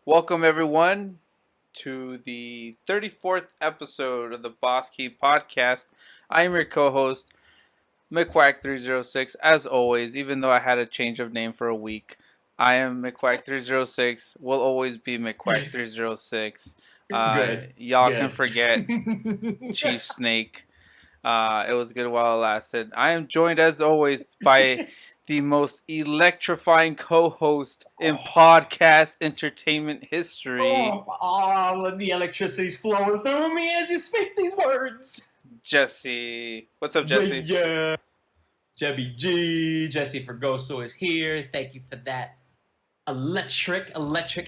Welcome, everyone, to the 34th episode of the Bosskey podcast. I am your co-host, McQuack306. As always, even though I had a change of name for a week, I am McQuack306. Will always be McQuack306. Good. Y'all can forget Chief Snake. It was good while it lasted. I am joined, as always, by the most electrifying co-host in podcast entertainment history. All of the electricity's flowing through me as you speak these words. Jesse. What's up, Jesse? Yeah. Jebby G. Jesse Fergoso is here. Thank you for that electric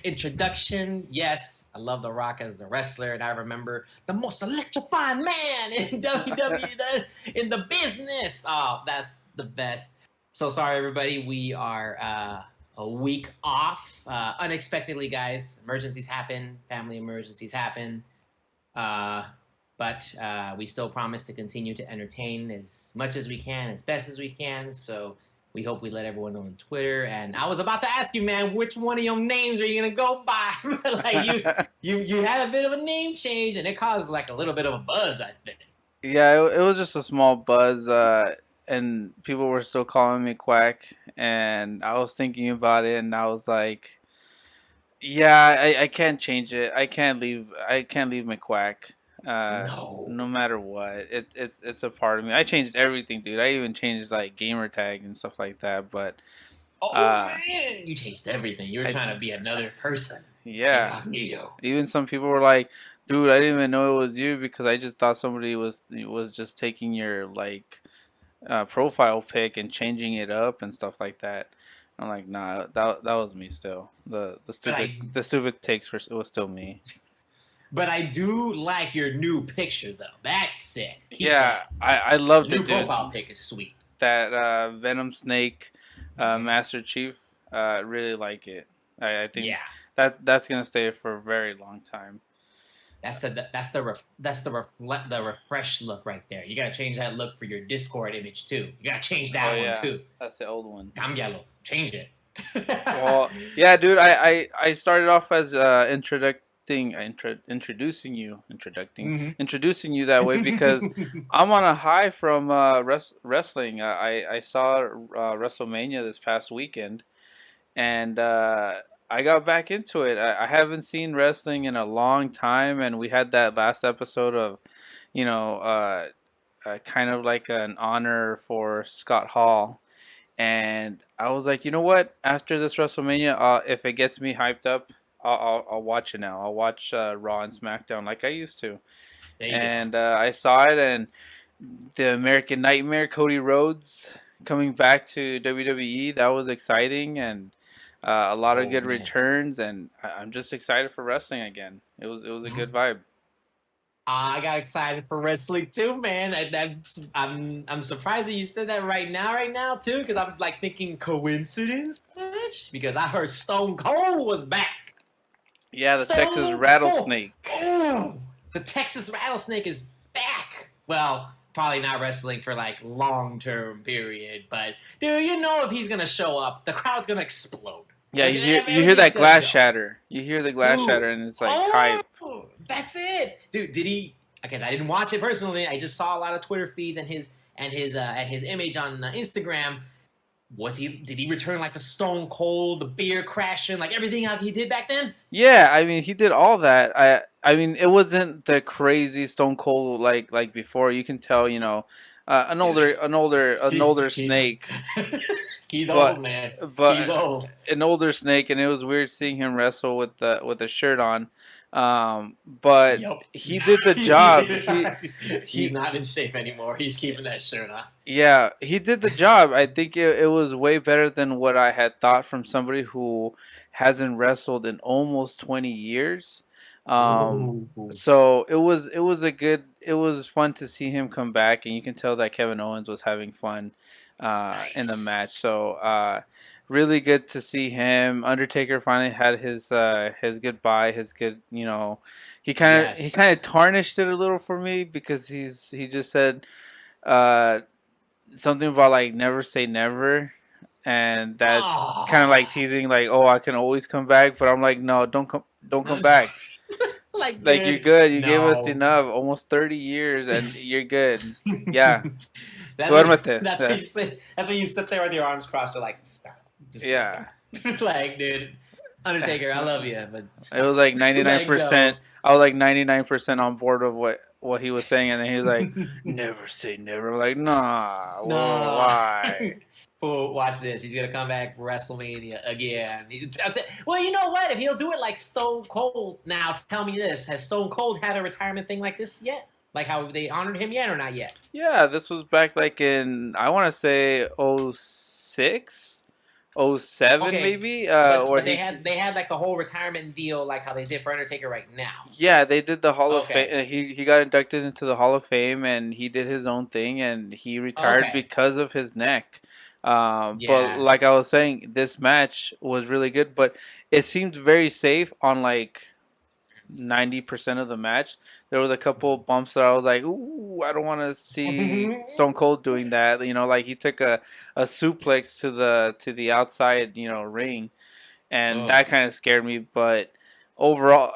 introduction. Yes, I love The Rock as the wrestler, and I remember the most electrifying man in WWE in the business. Oh, that's the best. So sorry, everybody. We are a week off. Unexpectedly, guys. Emergencies happen. Family emergencies happen. But we still promise to continue to entertain as much as we can, as best as we can. So we hope we let everyone know on Twitter. And I was about to ask you, man, which one of your names are you gonna go by? Like you had a bit of a name change, and it caused like a little bit of a buzz, I think. Yeah, it was just a small buzz, and people were still calling me Quack, and I was thinking about it, and I was like, yeah, I can't change it. I can't leave McQuack. No matter what, it's a part of me. I changed everything, dude. I even changed like gamer tag and stuff like that. But man, you changed everything. You were trying to be another person. Yeah. Incognito. Even some people were like, "Dude, I didn't even know it was you because I just thought somebody was just taking your like profile pic and changing it up and stuff like that." I'm like, nah, that was me still. The stupid takes it was still me. But I do like your new picture, though. That's sick. I loved it, dude. New profile pic is sweet. That Venom Snake Master Chief, really like it. I think that's gonna stay for a very long time. That's the refresh look right there. You gotta change that look for your Discord image too. You gotta change that one too. That's the old one. Cambialo. Change it. Well, yeah, dude. I started off as introducing you that way because I'm on a high from wrestling. I saw WrestleMania this past weekend, and I got back into it. I haven't seen wrestling in a long time, and we had that last episode of, kind of like an honor for Scott Hall. And I was like, you know what? After this WrestleMania, if it gets me hyped up, I'll watch it now. I'll watch Raw and SmackDown like I used to. And I saw it, and the American Nightmare, Cody Rhodes, coming back to WWE. That was exciting, and a lot of good returns. And I'm just excited for wrestling again. It was a good vibe. I got excited for wrestling too, man. I'm surprised that you said that right now too, because I'm like thinking coincidence, bitch? Because I heard Stone Cold was back. Yeah, the Texas Rattlesnake. Oh, the Texas Rattlesnake is back. Well, probably not wrestling for like long-term period, but dude, if he's gonna show up, the crowd's gonna explode. Yeah, you hear that glass shatter. You hear the glass shatter, and it's like hype. That's it, dude. Did he? Okay, I didn't watch it personally. I just saw a lot of Twitter feeds and his image on Instagram. Did he return like the Stone Cold, the beer crashing, like everything how he did back then? Yeah, I mean he did all that. I mean it wasn't the crazy Stone Cold like before. You can tell, an older Snake. He's old, man. But he's old. An older Snake, and it was weird seeing him wrestle with the shirt on. But he did the job. He's not in shape anymore. He's keeping that shirt on. Yeah, he did the job. I think it was way better than what I had thought from somebody who hasn't wrestled in almost 20 years. So it was fun to see him come back, and you can tell that Kevin Owens was having fun in the match. So really good to see him. Undertaker finally had his goodbye, his good, he kind of tarnished it a little for me because he just said uh, something about like never say never, and that's kind of like Oh, teasing like, oh, I can always come back, but I'm like, no, don't come back. like, Like you're dude, good. You gave us no. enough, almost 30 years, and you're good. Yeah, that's what duérmete. that's what you sit. That's when you sit there with your arms crossed. You're like, stop, just Yeah. stop. Like, dude, Undertaker, I love you, but It was stop. like ninety nine Let percent. go. I was like 99% on board of what he was saying, and then he was like, "Never say never." I'm like, nah, whoa, No. why? Fool, watch this. He's gonna come back WrestleMania again. Well, you know what? If he'll do it like Stone Cold, now tell me this: has Stone Cold had a retirement thing like this yet? Like how they honored him yet, or not yet? Yeah, this was back like in, I want to say, 06, 07 Okay, maybe. but Or but he, they had like the whole retirement deal, like how they did for Undertaker right now. yeah, they did the Hall of Okay, Fame. He got inducted into the Hall of Fame, and he did his own thing, and he retired okay, because of his neck. But yeah. like I was saying, this match was really good, but it seemed very safe on like 90% of the match. There was a couple bumps that I was like, "Ooh, I don't want to see Stone Cold doing that." You know, like he took a suplex to the outside, ring, and Oh, that kind of scared me. But overall,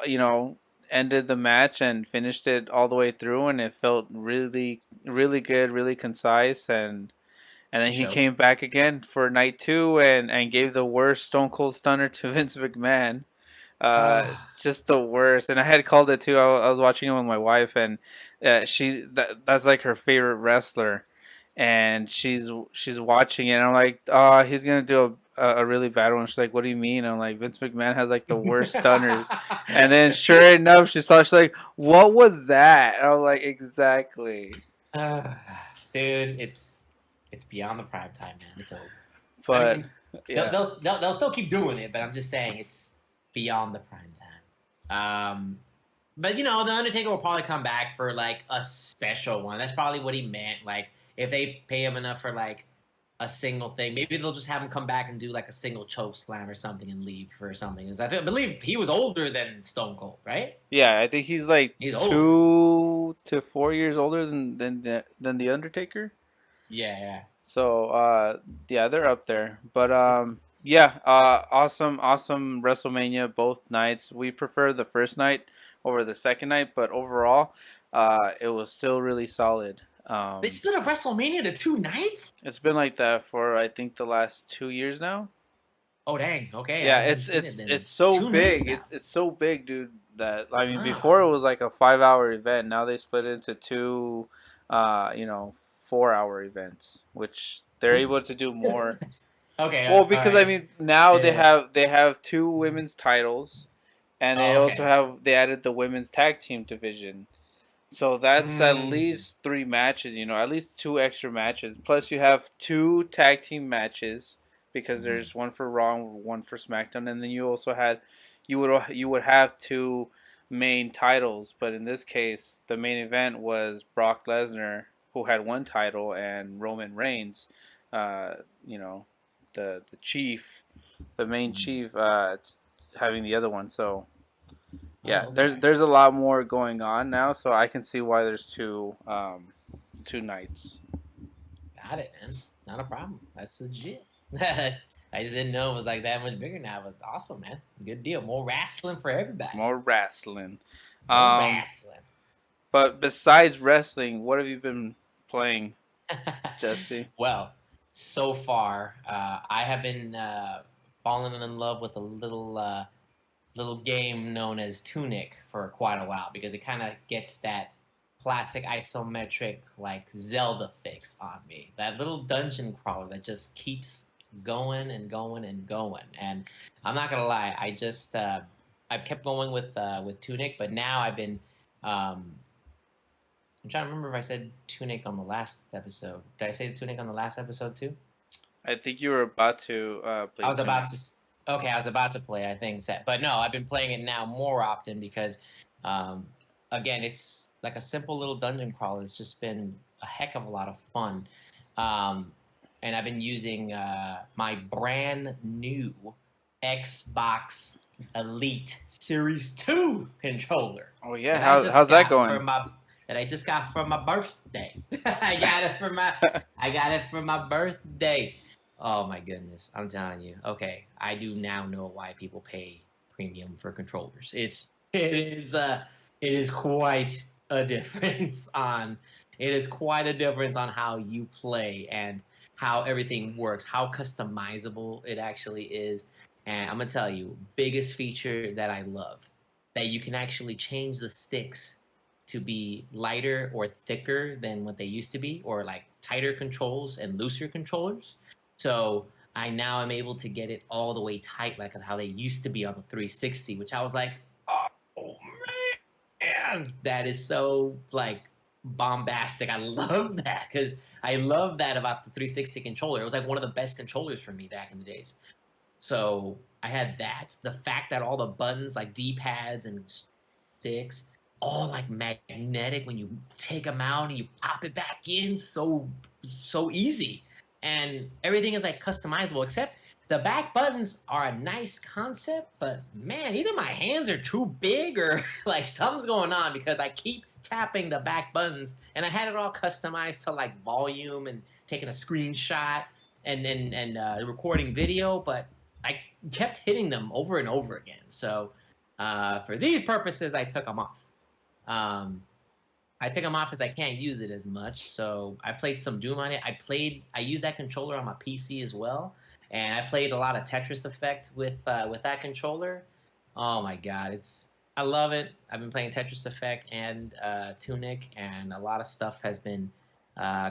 ended the match and finished it all the way through, and it felt really, really good, really concise, and then he show. came back again for night two and gave the worst Stone Cold Stunner to Vince McMahon. Ah, Just the worst. And I had called it too. I was watching it with my wife, and that's like her favorite wrestler, and she's watching it. And I'm like, oh, he's gonna do a really bad one. She's like, what do you mean? I'm like, Vince McMahon has like the worst stunners. And then sure enough, she's like, what was that? And I'm like, exactly. dude, it's beyond the prime time, man. It's over. I But mean, yeah, they'll still keep doing it, but I'm just saying it's beyond the prime time. But you know, the Undertaker will probably come back for like a special one. That's probably what he meant. Like if they pay him enough for like a single thing, maybe they'll just have him come back and do like a single choke slam or something and leave for something. Because I believe he was older than Stone Cold, right? yeah, I think he's like He's old. 2 to 4 years older than the Undertaker. Yeah, yeah. So yeah, they're up there. But yeah, awesome WrestleMania both nights. We prefer the first night over the second night, but overall, it was still really solid. They split up WrestleMania to 2 nights. It's been like that for I think the last 2 years now. Oh dang! Okay, I Yeah, haven't seen it then. it's It's so 2 nights big. now. It's so big, dude. That I mean, before Wow. it was like a 5 hour event. Now they split it into two, 4 hour events, which they're able to do more. Okay, Well, all because I right. mean, now Yeah. they have two women's titles, and they Oh, also okay. they added the women's tag team division. So that's at Mm. least three matches, at least two extra matches. Plus, you have two tag team matches because Mhm. there's one for Raw, and one for SmackDown, and then you also had you would have two main titles. But in this case, the main event was Brock Lesnar, who had one title, and Roman Reigns, uh, you know, the chief, the main Mhm. chief, having the other one. So yeah, Oh, okay. there's a lot more going on now, so I can see why there's two nights. Got it, man. Not a problem. That's legit. I just didn't know it was like that much bigger now, but awesome, man. Good deal. More wrestling for everybody. More wrestling. More Um, wrestling. but besides wrestling, what have you been playing, Jesse? Well, so far, I have been falling in love with a little game known as Tunic for quite a while because it kind of gets that classic isometric like Zelda fix on me. That little dungeon crawler that just keeps going and going and going. And I'm not gonna lie, I've kept going with Tunic, but now I've been um, I'm trying to remember if I said Tunic on the last episode. Did I say Tunic on the last episode too? I think you were about to I play was about Tunic. to. Okay, I was about to play. I think, but no, I've been playing it now more often because, um, again, it's like a simple little dungeon crawler. It's just been a heck of a lot of fun, um, and I've been using my brand new Xbox Elite Series Two controller Oh yeah, that I just how's that got for going? my that I just got for my birthday. I got it for my birthday. Oh my goodness. I'm telling you. Okay. I do now know why people pay premium for controllers. It is quite a difference on it is quite a difference on how you play and how everything works, how customizable it actually is. And I'm gonna tell you, biggest feature that I love that you can actually change the sticks to be lighter or thicker than what they used to be, or like tighter controls and looser controllers. So I now am able to get it all the way tight, like how they used to be on the 360, which I was like, oh man, that is so like bombastic. I love that because I love that about the 360 controller. It was like one of the best controllers for me back in the days. So I had that. The fact that all the buttons, like D pads and sticks, all like magnetic when you take them out and you pop it back in, so easy. And everything is like customizable, except the back buttons are a nice concept, but man, either my hands are too big or like something's going on because I keep tapping the back buttons, and I had it all customized to like volume and taking a screenshot and recording video, but I kept hitting them over and over again. So for these purposes, I took them off. Um, I took them off because I can't use it as much. So I played some Doom on it. I used that controller on my PC as well, and I played a lot of Tetris Effect with that controller. Oh my god, I love it. I've been playing Tetris Effect and Tunic, and a lot of stuff has been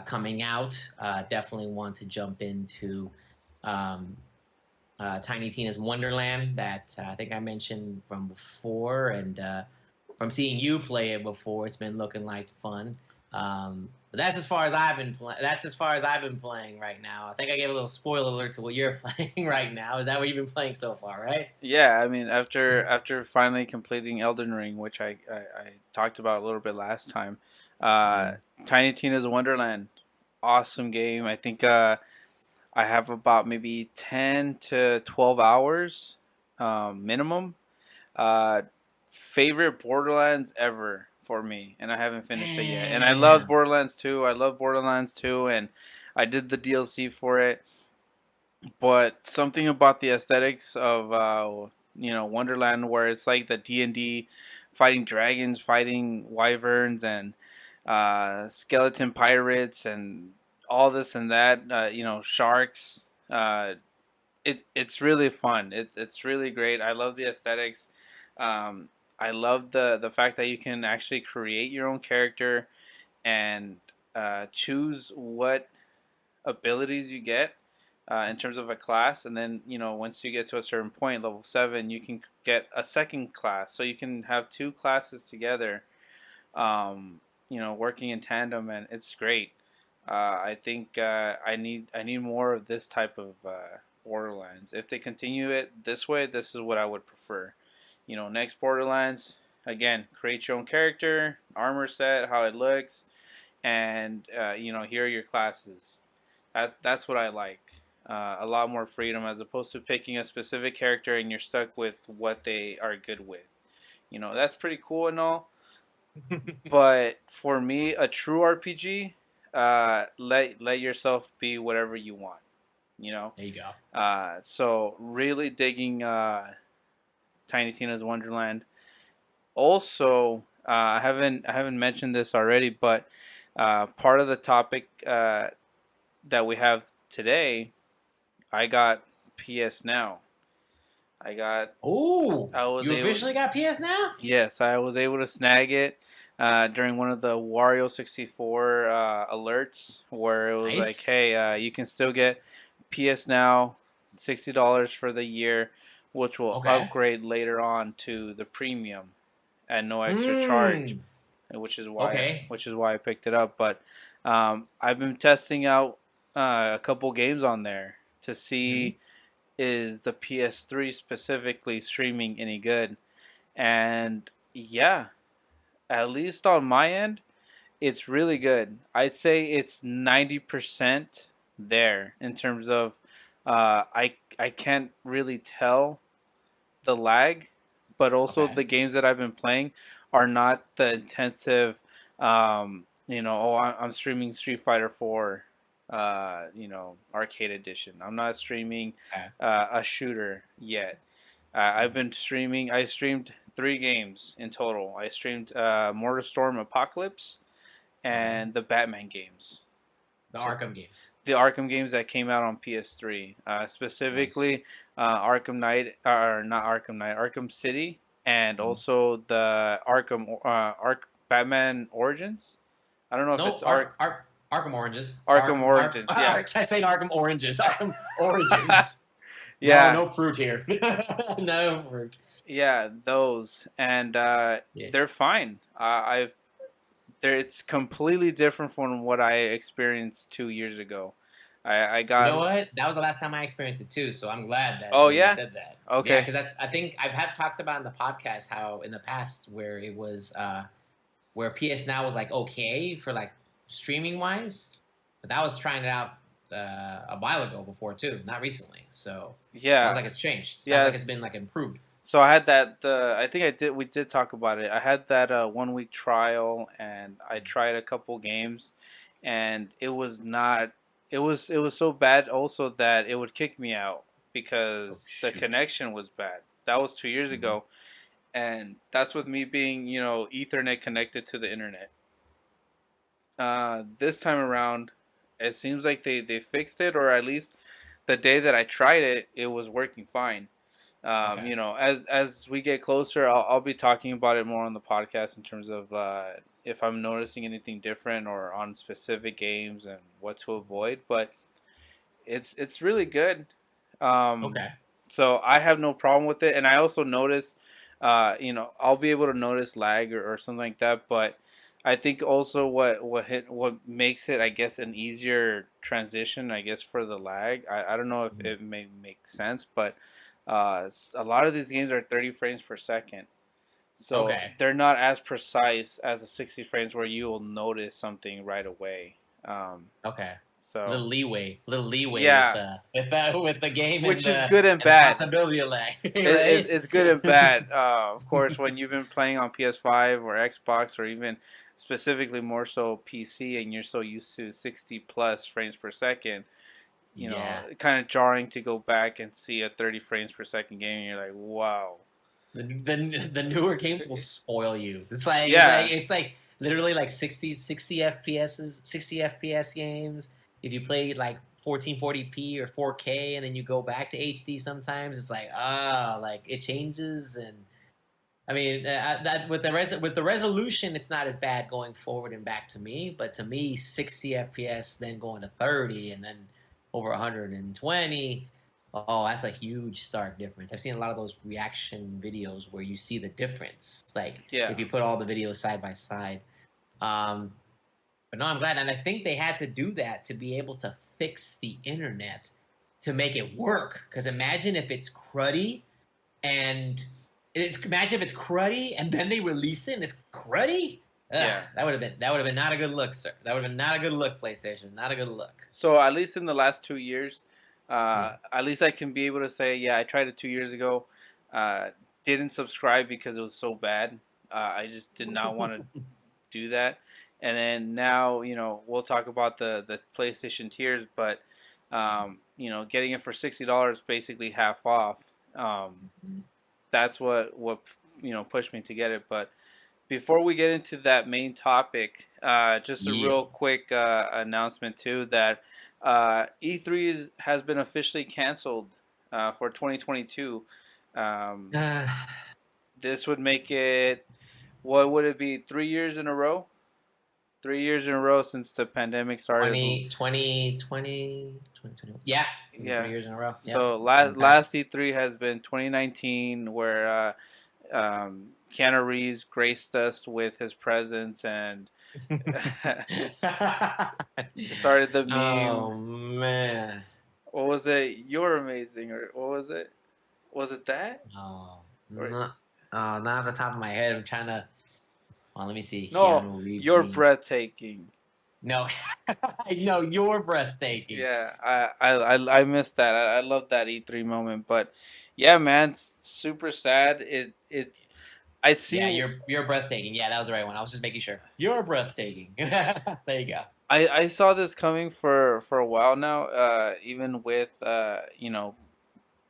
coming out. Definitely want to jump into um, Tiny Tina's Wonderland that I think I mentioned from before, and from seeing you play it before, it's been looking like fun. But that's as far as I've been playing. That's as far as I've been playing right now. I think I gave a little spoiler alert to what you're playing right now. Is that what you've been playing so far, right? Yeah, I mean, after finally completing Elden Ring, which I talked about a little bit last time, uh, Mm. Tiny Tina's Wonderland, awesome game. I think I have about maybe 10 to 12 hours minimum. Uh, Favorite Borderlands ever for me, and I haven't finished it yet. And I love Damn. Borderlands 2. I love Borderlands 2, and I did the DLC for it. But something about the aesthetics of Wonderland, where it's like the D&D fighting dragons, fighting wyverns, and skeleton pirates, and all this and that. Sharks. It's really fun. It's really great. I love the aesthetics. I love the fact that you can actually create your own character and choose what abilities you get in terms of a class, and then once you get to a certain point, level 7, you can get a second class, so you can have two classes together, um, working in tandem, and it's great. I think I need more of this type of Borderlands. If they continue it this way, this is what I would prefer. Next Borderlands, again, create your own character, armor set, how it looks, and here are your classes. That's what I like. A lot more freedom as opposed to picking a specific character and you're stuck with what they are good with. That's pretty cool and all, but for me, a true RPG, let yourself be whatever you want. You know, There you go. so really digging Tiny Tina's Wonderland. Also, I haven't mentioned this already, but part of the topic that we have today, I got PS Now. I got. Oh, I was you able. officially got PS now? Yes, I was able to snag it during one of the Wario 64 alerts, where it was like, Nice. "Hey, you can still get PS Now, $60 for the year, which will Okay. upgrade later on to the premium at no extra charge." Hmm. Which is why Okay. I picked it up. But I've been testing out a couple games on there to Hmm. see is the PS3 specifically streaming any good. And yeah, at least on my end, it's really good. I'd say it's 90% there in terms of I can't really tell the lag, but also Okay. the games that I've been playing are not the intensive I'm streaming Street Fighter 4, arcade edition. I'm not streaming Okay. a shooter yet. I've been streaming. I streamed 3 games in total. I streamed Mortar Storm Apocalypse Okay. and the Batman games. The Just Arkham games. the Arkham games that came out on PS3, Nice. specifically Arkham Knight, or not Arkham Knight, Arkham City, and Mhm. also the Batman Origins. I don't know if No, it's Arkham Oranges. Arkham Origins. Yeah, I say Arkham Oranges. Arkham Origins. No, yeah, no fruit here. No fruit. yeah. Those, and Yeah. they're fine. It's completely different from what I experienced 2 years ago. I You know got. what? That was the last time I experienced it too. So I'm glad that Oh you yeah. said that. Yeah, Okay. because I think I've had talked about in the podcast how in the past where it was where PS Now was like okay for like streaming wise, but that was trying it out a while ago before too, not recently. So sounds Yeah. like it's changed. Sounds like it's Yes. been like improved. So I had that. I think I did. We did talk about it. I had that 1 week trial, and I tried a couple games, and it was not. It was so bad also that it would kick me out Oh because the shoot. connection was bad. That was 2 years Mhm. ago, and that's with me being Ethernet connected to the internet. This time around, it seems like they fixed it, or at least the day that I tried it, it was working fine. Okay. As we get closer, I'll be talking about it more on the podcast in terms of if I'm noticing anything different or on specific games and what to avoid. But it's really good. Um, Okay. so I have no problem with it, and I also notice, I'll be able to notice lag or something like that. But I think also what makes it, I guess, an easier transition, I guess, for the lag. I don't know if Mhm. it may make sense, but a lot of these games are 30 frames per second. So Okay. they're not as precise as a 60 frames where you will notice something right away. Um, Okay. so Little leeway yeah, with the game which is good and and the bad. possibility of lag, It, right? it's good and bad. Of course, when you've been playing on PS5 or Xbox or even specifically more so PC, and you're so used to 60 plus frames per second, Yeah. kind of jarring to go back and see a 30 frames per second game, and you're like, wow. The newer games will spoil you. Yeah, It's like literally like 60 FPS 60 FPS games. If you play like 1440p or 4K and then you go back to HD sometimes it's like like it changes. And I mean that with with the resolution it's not as bad going forward and back to me, but to me 60 FPS then going to 30 and then over 120. Oh, that's a huge stark difference. I've seen a lot of those reaction videos where you see the difference. It's like yeah, if you put all the videos side by side. Um, but no, I'm glad, and I think they had to do that to be able to fix the internet to make it work. Because imagine if it's cruddy and imagine if it's cruddy and then they release it and it's cruddy. Ugh, yeah. that would have been not a good look, sir. That would have been not a good look, PlayStation. Not a good look. So at least in the last 2 years, Yeah. at least I can be able to say, yeah, I tried it 2 years ago. Uh, didn't subscribe because it was so bad. I just did not want to do that. And then now, we'll talk about the PlayStation tiers, but getting it for $60, basically half off. That's what pushed me to get it. But before we get into that main topic, just a Yeah. real quick announcement too that E3 has been officially canceled for 2022. Um, this would make it, what would it be, 3 years in a row? 3 years in a row since the pandemic started. 2020. Yeah, Yeah. 3 years in a row. Yep. So Okay. last E3 has been 2019, where Keanu Reeves graced us with his presence and started the meme. Oh man. What was it? You're amazing, or what was it? Was it that? Oh, Or not, not off the top of my head. I'm trying to. Well, let me see. no, Keanu Reeves you're meme. breathtaking. No, no, you're breathtaking. Yeah, I missed that. I love that E3 moment, but yeah, man, it's super sad. It's I see. Yeah, you're breathtaking. Yeah, that was the right one. I was just making sure. You're breathtaking. There you go. I saw this coming for a while now. Even with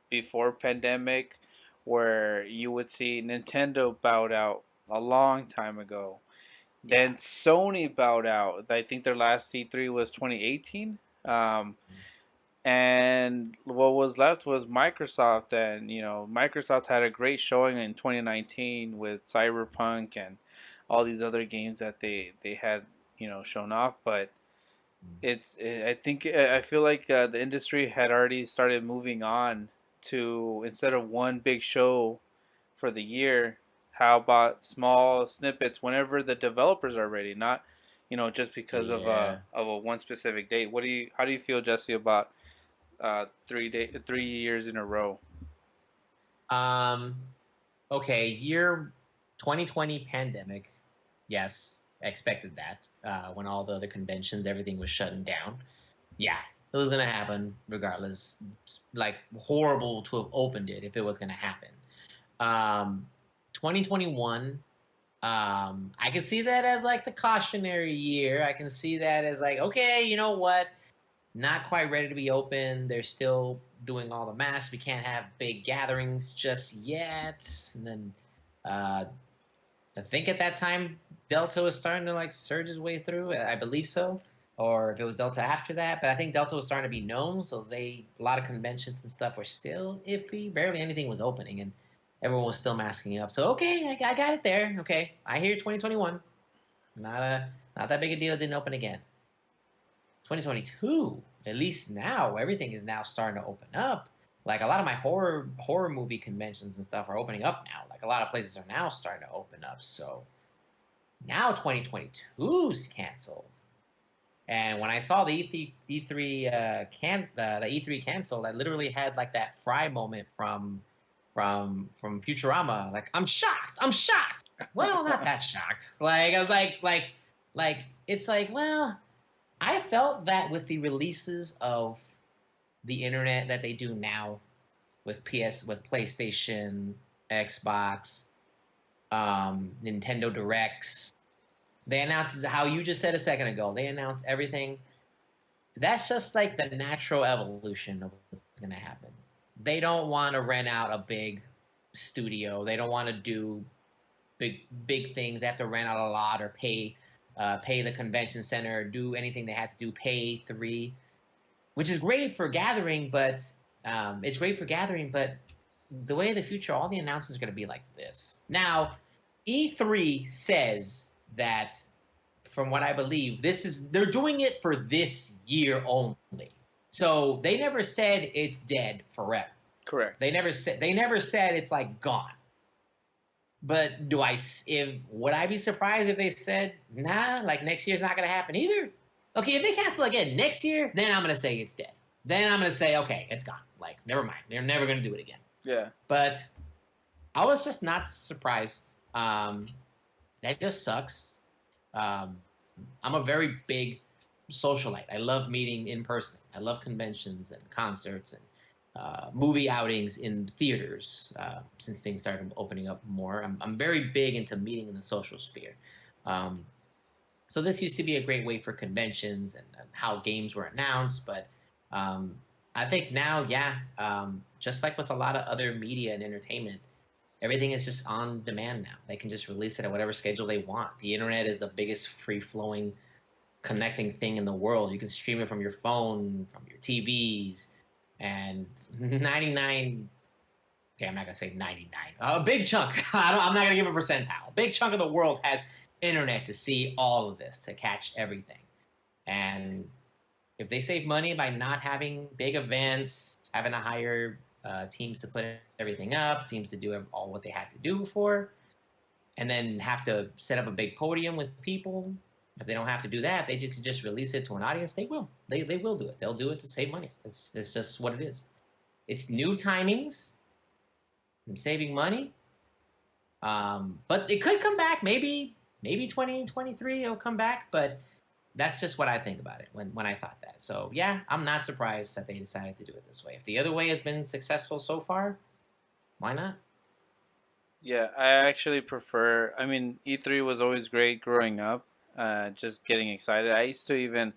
before pandemic, where you would see Nintendo bowed out a long time ago. Yeah. Then Sony bowed out. I think their last C3 was 2018. And what was left was Microsoft, and Microsoft had a great showing in 2019 with Cyberpunk and all these other games that they had shown off. But I think I feel like the industry had already started moving on to, instead of one big show for the year, how about small snippets whenever the developers are ready, not just because of Yeah. a one specific date. How do you feel, Jesse, about 3 years in a row? Um. Okay. Year 2020 pandemic. Yes, I expected that. When all the other conventions, everything was shutting down. Yeah, it was gonna happen regardless. Like horrible to have opened it if it was gonna happen. Um, 2021. I can see that as like the cautionary year. I can see that as like, okay, you know what? Not quite ready to be open. They're still doing all the masks. We can't have big gatherings just yet. And then uh, I think at that time Delta was starting to like surge its way through. I believe so, or if it was Delta after that. But I think Delta was starting to be known, so a lot of conventions and stuff were still iffy. Barely anything was opening, and everyone was still masking up. So okay, I got it there. Okay, I hear 2021. Not that big a deal. It didn't open again. 2022. At least now everything is now starting to open up. Like a lot of my horror movie conventions and stuff are opening up now. Like a lot of places are now starting to open up. So now 2022 is canceled. And when I saw the E3 the E3 canceled, I literally had like that Fry moment from Futurama. Like I'm shocked. I'm shocked. Well, not that shocked. Like I was like it's like well, I felt that with the releases of the internet that they do now with with PlayStation, Xbox, Nintendo Directs. They announced how you just said a second ago. They announced everything. That's just like the natural evolution of what's going to happen. They don't want to rent out a big studio. They don't want to do big things. They have to rent out a lot or pay the convention center, do anything they had to do. Pay three, which is great for gathering, but it's great for gathering. But the way of the future, all the announcements are going to be like this. Now, E3 says that, from what I believe, they're doing it for this year only. So they never said it's dead forever. Correct. They never said it's like gone. But would I be surprised if they said nah, like next year's not going to happen either? Okay, if they cancel again next year, then I'm going to say it's dead. Then I'm going to say okay, it's gone. Like never mind, they're never going to do it again. Yeah. But I was just not surprised. That just sucks. I'm a very big socialite. I love meeting in person. I love conventions and concerts and movie outings in theaters since things started opening up more. I'm very big into meeting in the social sphere. So this used to be a great way for conventions and how games were announced, but I think now, yeah, just like with a lot of other media and entertainment, everything is just on demand now. They can just release it at whatever schedule they want. The internet is the biggest free-flowing connecting thing in the world. You can stream it from your phone, from your TVs, and 99, okay, I'm not going to say 99, a big chunk, I'm not going to give a percentile. A big chunk of the world has internet to see all of this, to catch everything. And if they save money by not having big events, having to hire teams to put everything up, teams to do all what they had to do before, and then have to set up a big podium with people. If they don't have to do that, they just release it to an audience. They will. They will do it. They'll do it to save money. It's just what it is. It's new timings and saving money. But it could come back. Maybe 2023 it'll come back. But that's just what I think about it when I thought that. So yeah, I'm not surprised that they decided to do it this way. If the other way has been successful so far, why not? Yeah, I actually prefer. I mean, E3 was always great growing up. Just getting excited. I used to even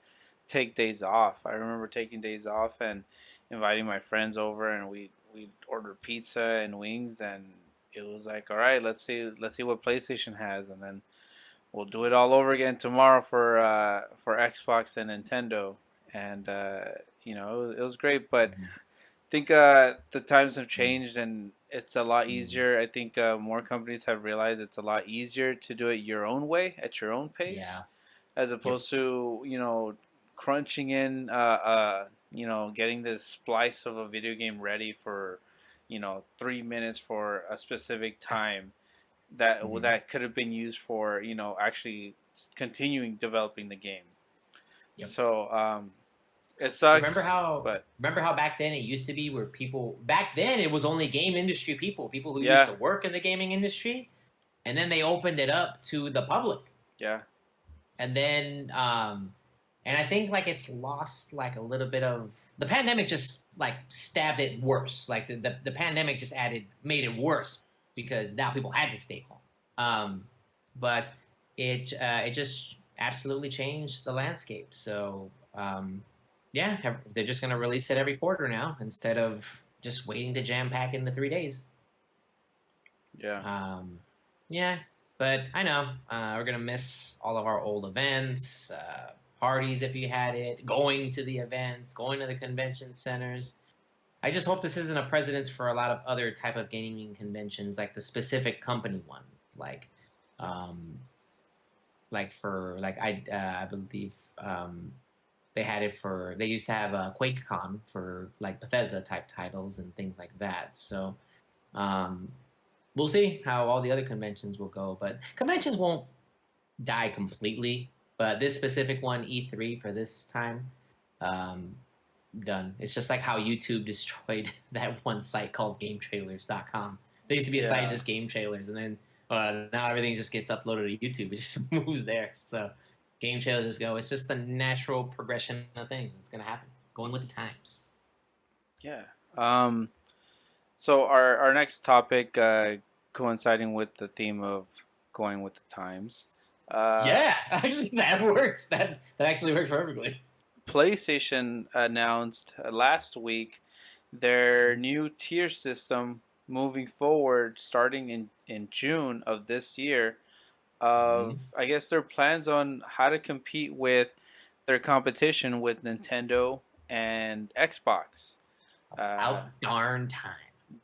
take days off. I remember taking days off and inviting my friends over, and we order pizza and wings, and it was like, all right, let's see what PlayStation has, and then we'll do it all over again tomorrow for Xbox and Nintendo, and it was great, but Mhm. think the times have Mhm. changed and it's a lot Mhm. easier. I think more companies have realized it's a lot easier to do it your own way at your own pace, Yeah. as Yep. opposed to crunching in getting this splice of a video game ready for 3 minutes for a specific time Mhm. that could have been used for actually continuing developing the game. Yep. So it Remember sucks, how but remember how back then it used to be where people back then it was only game industry people who used yeah, to work in the gaming industry, and then they opened it up to the public. yeah, And then and I think like it's lost like a little bit of the pandemic just like stabbed it worse. Like the pandemic just made it worse because now people had to stay home. But it just absolutely changed the landscape. So yeah, they're just gonna release it every quarter now instead of just waiting to jam pack into 3 days. yeah. Um, yeah, but I know we're gonna miss all of our old events, parties if you had it, going to the events, going to the convention centers. I just hope this isn't a precedence for a lot of other type of gaming conventions, like the specific company ones, um, like for like I believe they had it for they used to have a QuakeCon for like Bethesda type titles and things like that. So um, we'll see how all the other conventions will go, but conventions won't die completely. But this specific one, E3 for this time, um, done. It's just like how YouTube destroyed that one site called GameTrailers.com. There used to be a site Yeah, just game trailers, and then now everything just gets uploaded to YouTube. It just moves there. So game trailers just go. It's just the natural progression of things. It's gonna happen. Going with the times. yeah. Um, so our next topic, coinciding with the theme of going with the times, uh, Yeah, actually, that works. That actually works perfectly. PlayStation announced last week their new tier system moving forward, starting in June of this year. Mm-hmm. Of I guess their plans on how to compete with their competition with Nintendo and Xbox. Uh, About darn time.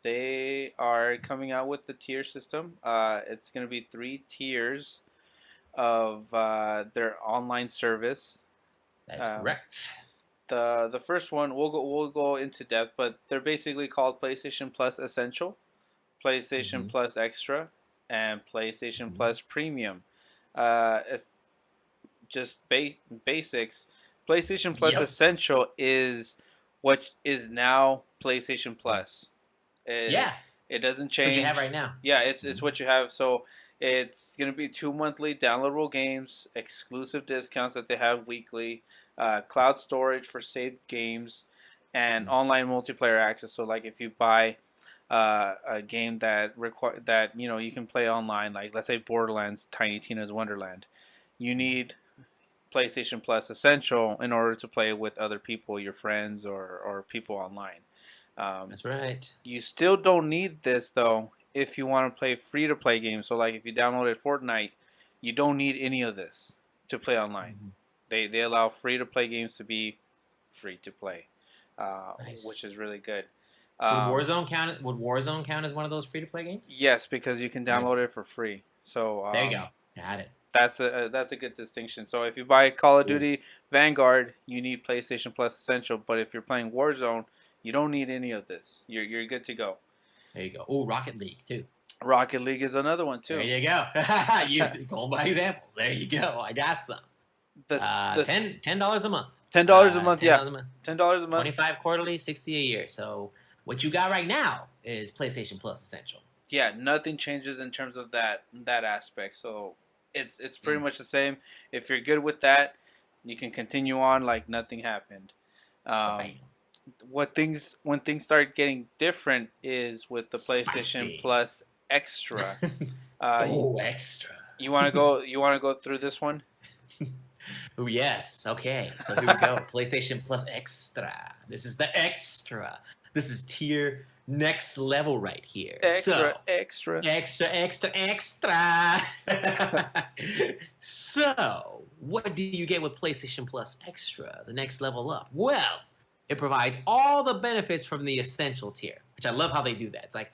They are coming out with the tier system. It's going to be three tiers of their online service. That's Um, correct. the first one we'll go into depth, but they're basically called PlayStation Plus Essential, PlayStation Mm-hmm. Plus Extra, and PlayStation Mm-hmm. Plus Premium. It's just basics. PlayStation Plus Yep. Essential is what is now PlayStation Plus. It Yeah, it doesn't that's what you have change. right now. Yeah, it's Mm-hmm. what you have. So it's gonna be two monthly downloadable games, exclusive discounts that they have weekly, cloud storage for saved games, and online multiplayer access. So like if you buy a game that you can play online, like let's say Borderlands, Tiny Tina's Wonderland, you need PlayStation Plus Essential in order to play with other people, your friends or people online. Um, That's right. you still don't need this though if you want to play free to play games. So like if you downloaded Fortnite, you don't need any of this to play online. Mm-hmm. They allow free to play games to be free to play, which Nice. is really good. Would Um, Warzone count? Would Warzone count as one of those free to play games? yes, because you can download Nice. it for free. So There you go. Got it. that's a good distinction. So if you buy Call of Cool. Duty Vanguard, you need PlayStation Plus Essential. But if you're playing Warzone, you don't need any of this. You're good to go. There you go. Oh, Rocket League too. Rocket League is another one There too. you go. Use it. Going by examples. There you go. I got some. the the $10 a month. $10 a month, Ten yeah, dollars a month. $10 a month, 25 quarterly, 60 a year. So what you got right now is PlayStation Plus Essential. yeah. Nothing changes in terms of that aspect. So it's pretty Mm. much the same. If you're good with that, you can continue on like nothing happened. Bam. Um, when things start getting different is with the PlayStation Spicy. Plus Extra. You, Oh, extra. you want to go? You want to go through this one? Oh, yes. Okay. So here we go. PlayStation Plus Extra. This is the extra. This is tier next level right here. Extra, So, extra. extra, extra, extra. So, what do you get with PlayStation Plus Extra, the next level up? Well, it provides all the benefits from the essential tier, which I love how they do that. It's like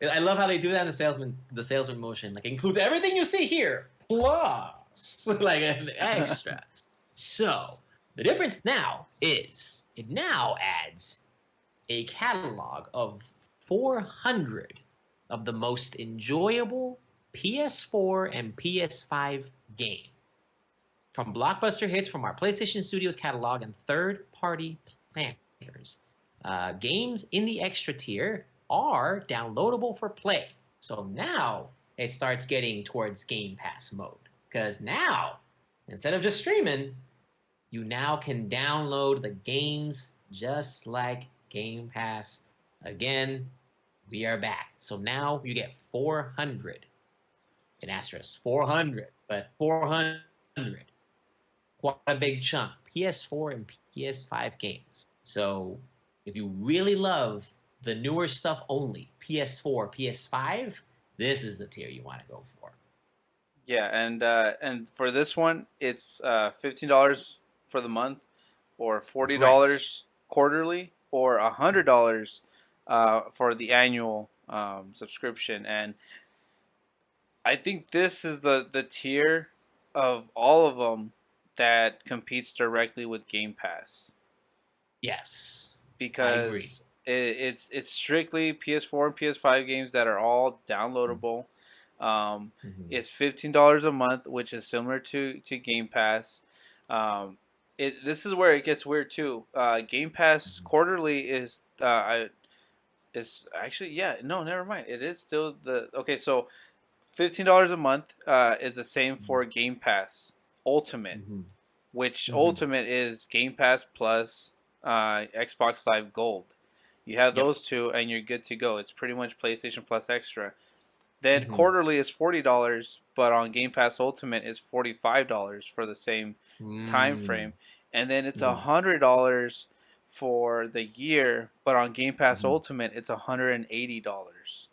I love how they do that in the salesman motion. Like it includes everything you see here plus like an extra. So the difference now is it now adds a catalog of 400 of the most enjoyable PS4 and PS5 games from blockbuster hits from our PlayStation Studios catalog and third-party planners. Games in the extra tier are downloadable for play. So now it starts getting towards Game Pass mode. Because now, instead of just streaming, you now can download the games just like Game Pass. Again, we are back. So now you get 400. An asterisk, 400. But 400. Quite a big chunk. PS4 and PS5 games. So if you really love the newer stuff only, PS4, PS5, this is the tier you want to go for. Yeah, and for this one, it's $15 for the month, or $40 quarterly, or $100 for the annual subscription. And I think this is the tier of all of them that competes directly with Game Pass. Yes, I agree. Because it's strictly PS4 and PS5 games that are all downloadable. It's $15 a month, which is similar to Game Pass. This is where it gets weird too. Game Pass quarterly is actually, yeah, no, never mind. It is still so $15 a month is the same for Game Pass Ultimate, which Ultimate is Game Pass plus Xbox Live Gold. You have those two, and you're good to go. It's pretty much PlayStation Plus Extra. Then quarterly is $40, but on Game Pass Ultimate is $45 for the same time frame, and then it's $100 for the year, but on Game Pass Ultimate it's $180.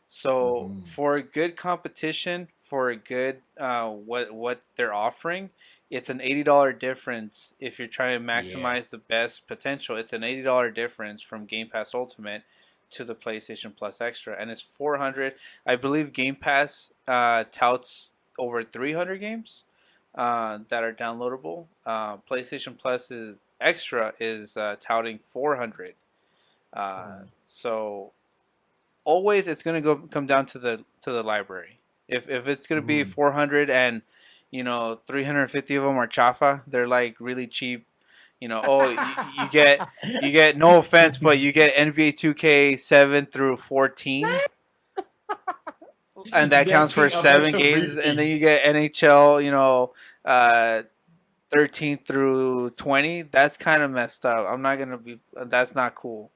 So for a good competition, for a good what they're offering, it's an $80 difference. If you're trying to maximize the best potential, it's an $80 difference from Game Pass Ultimate to the PlayStation Plus Extra, and it's 400. I believe Game Pass touts over 300 games that are downloadable. PlayStation Plus Extra is touting 400. So always it's gonna come down to the library. If it's gonna be 400 and 350 of them are chafa, they're like really cheap. You get no offense, but you get NBA 2K 7 through 14, and that counts for 7 games, and then you get NHL 13 through 20. That's kind of messed up. I'm not gonna be. That's not cool.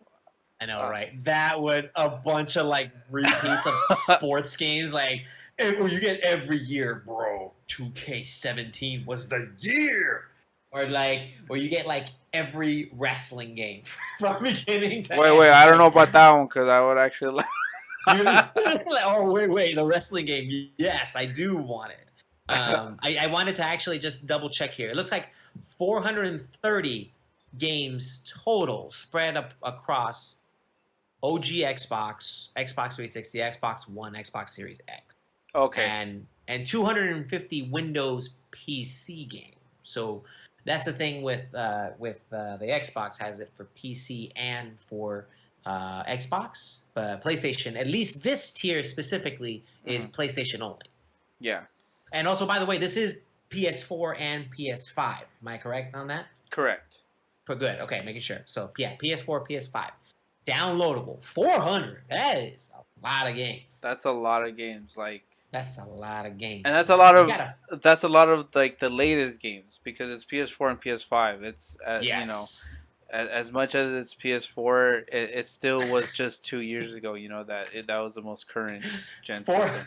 I know, right? That would a bunch of like repeats of sports games, like you get every year, bro. 2K17 was the year, or you get like every wrestling game from beginning to end. Wait, I don't know about that one because I would actually. Oh wait, the wrestling game. Yes, I do want it. I wanted to actually just double check here. It looks like 430 games total spread up across OG Xbox, Xbox 360, Xbox One, Xbox Series X. Okay. And 250 Windows PC games. So that's the thing with the Xbox, has it for PC and for Xbox, but PlayStation, at least this tier specifically, is PlayStation only. Yeah. And also, by the way, this is PS4 and PS5. Am I correct on that? Correct. Good. Okay, making sure. So yeah, PS4, PS5. Downloadable. 400. That is a lot of games. That's a lot of games. That's a lot of games. And that's a lot of like the latest games, because it's PS4 and PS5. It's as much as it's PS4, it still was just 2 years ago. You know that was the most current gen Four system.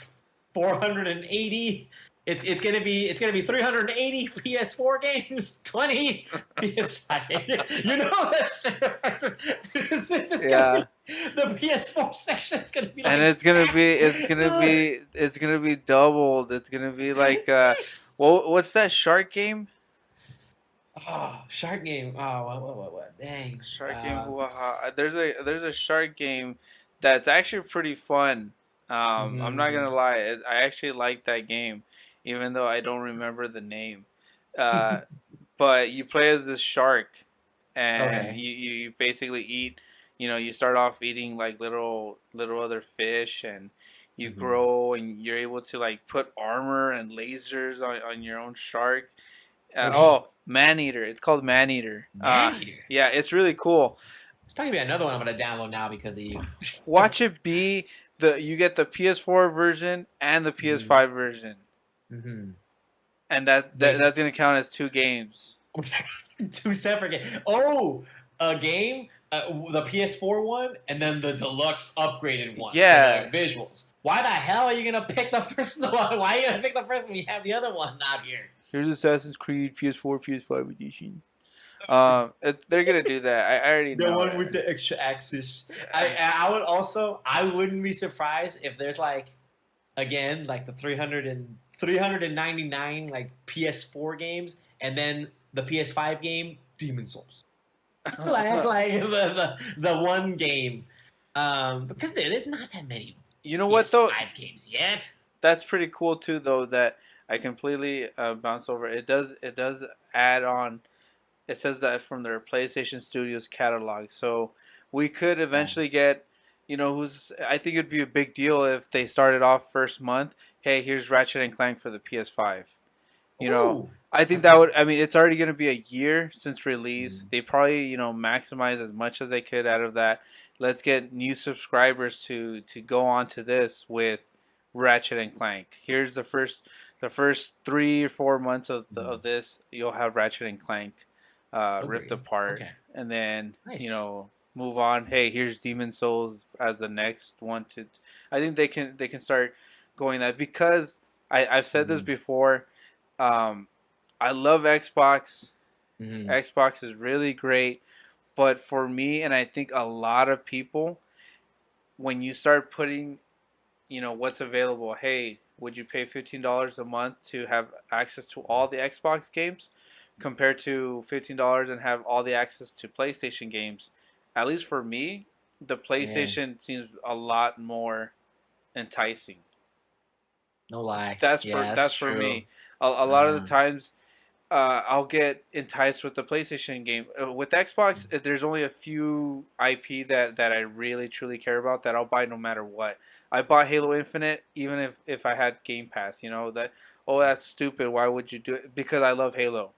480. It's gonna be 380 PS4 games, 20 PS5. You know it's gonna Yeah, be the PS4 section is gonna be and like stacked. it's gonna be doubled. It's gonna be like what's that shark game? Oh, Shark Game. Oh, what? Dang. Shark game. There's a shark game that's actually pretty fun. I'm not gonna Mhm. lie, I actually like that game, even though I don't remember the name. Uh, but you play as this shark, and Okay. you basically eat. You know, you start off eating like little other fish, and you Mhm. grow, and you're able to like put armor and lasers on your own shark. Okay. Man eater. It's called Man Eater. Maneater. Yeah, it's really cool. It's probably gonna be another one I'm gonna download now because of you. Watch it be the you get the PS4 version and the Mhm. PS5 version, Mhm. and Wait. that's gonna count as two games. Two separate games. Oh, a game, the PS4 one, and then the deluxe upgraded one for the Yeah, visuals. Why the hell are you gonna pick the first one? Why are you gonna pick the first one? You have the other one out here. here's Assassin's Creed PS4 PS5 edition. They're gonna do that. I already The know one with it. the extra axis. I would also I wouldn't be surprised if there's like again like the 399 like PS4 games and then the PS5 game Demon Souls. Like the one game. Because there's not that many You know what though? PS5 games yet. That's pretty cool too, though. That I completely bounce over. It does add on. It says that from their PlayStation Studios catalog, so we could Yeah. eventually get. You know, who's? I think it'd be a big deal if they started off first month. Hey, here's Ratchet and Clank for the PS5. You know, Ooh. I think That's that good. would. I mean, it's already going to be a year since release. Mm. They probably maximize as much as they could out of that. Let's get new subscribers to go on to this with Ratchet and Clank. Here's the first 3 or 4 months of Mm. this. You'll have Ratchet and Clank, Rift Agreed. Apart, Okay. and then Nice. move on. Hey, here's Demon Souls as the next one to. I think they can start going that because I've said this Mm-hmm. before. um, I love Xbox. Mm-hmm. Xbox is really great, but for me, and I think a lot of people, when you start putting, what's available. Hey, would you pay $15 a month to have access to all the Xbox games, compared to $15 and have all the access to PlayStation games? At least for me, the Yeah. PlayStation seems a lot more enticing. No lie. That's for Yeah, that's that's for true. me. A lot of the Uh, times I'll get enticed with the PlayStation game. With Xbox, there's only a few IP that I really truly care about that I'll buy no matter what. I bought Halo Infinite even if I had Game Pass. You know that. Oh, that's stupid. Why would you do it? Because I love Halo.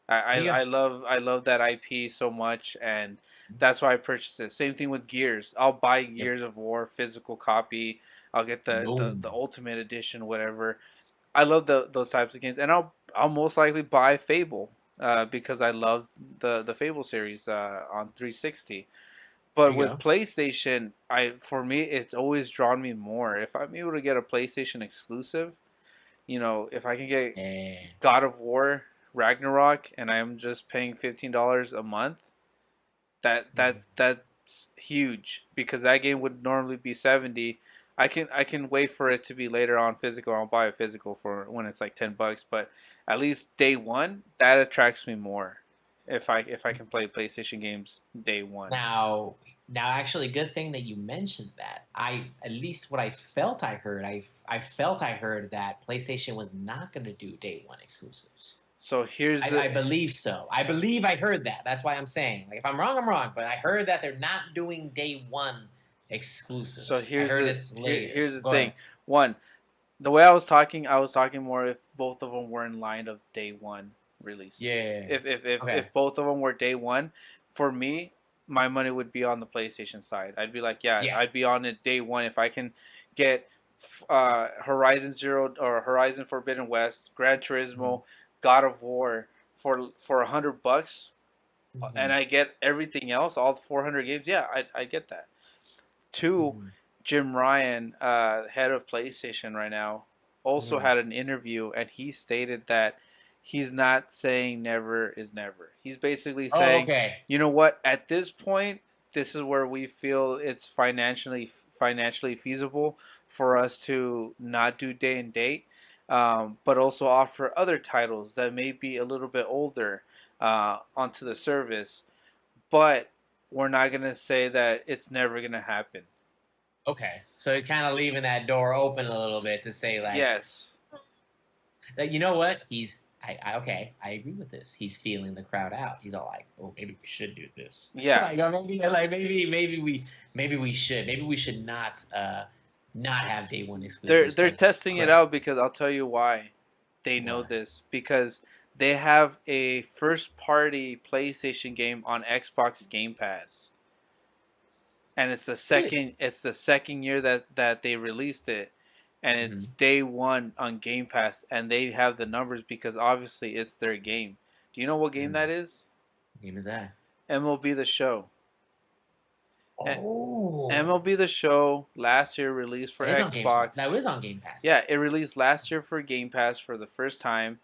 there you I love that IP so much, and that's why I purchased it. Same thing with Gears. I'll buy go. Gears of War physical copy. I'll get the, No. the Ultimate Edition, whatever. I love those types of games, and I'll most likely buy Fable, because I love the Fable series on 360. There But you with go. PlayStation, for me it's always drawn me more. If I'm able to get a PlayStation exclusive, if I can get Yeah. God of War Ragnarok, and I'm just paying $15 a month, that's huge, because that game would normally be 70. I can wait for it to be later on physical. I'll buy a physical for when it's like $10, but at least day one that attracts me more. If I can play PlayStation games day one. Now, actually, good thing that you mentioned that. At least what I felt I heard, I felt I heard that PlayStation was not going to do day one exclusives. So here's I the believe so. I believe I heard that. That's why I'm saying. Like, if I'm wrong, I'm wrong. But I heard that they're not doing day one so exclusives. I here's heard the it's here, later. here's the Go thing. ahead. One, the way I was talking more if both of them were in line of day one releases. Yeah. If Okay. both of them were day one, for me, my money would be on the PlayStation side. I'd be like, yeah, Yeah. I'd be on it day one if I can get Horizon Zero or Horizon Forbidden West, Gran Mhm. Turismo, God of War for $100. and I get everything else, all 400 games. Yeah, I get that. Two, Mm-hmm. Jim Ryan, head of PlayStation right now, also Mm-hmm. had an interview, and he stated that he's not saying never is never. He's basically Oh, saying, okay. you know what, at this point, this is where we feel it's financially feasible for us to not do day and date, but also offer other titles that may be a little bit older onto the service. But we're not gonna say that it's never gonna happen. Okay. So he's kind of leaving that door open a little bit to say Yes. like, you know what? Okay, I agree with this. He's feeling the crowd out. He's all like, "Oh, maybe we should do this." Yeah. Like, maybe we should not have day one exclusives They're because testing it crap. out because I'll tell you why they know Why? this, because they have a first party PlayStation game on Xbox Game Pass. And Really? it's the second year that they released it, and Mm-hmm. it's day one on Game Pass, and they have the numbers because obviously it's their game. Do you know what game Mm. that is? Game is that? MLB The Show. Oh, MLB The Show last year released for that is on Game Pass. Xbox. That is on Game Pass. Yeah, it released last year for Game Pass for the first time, Mm.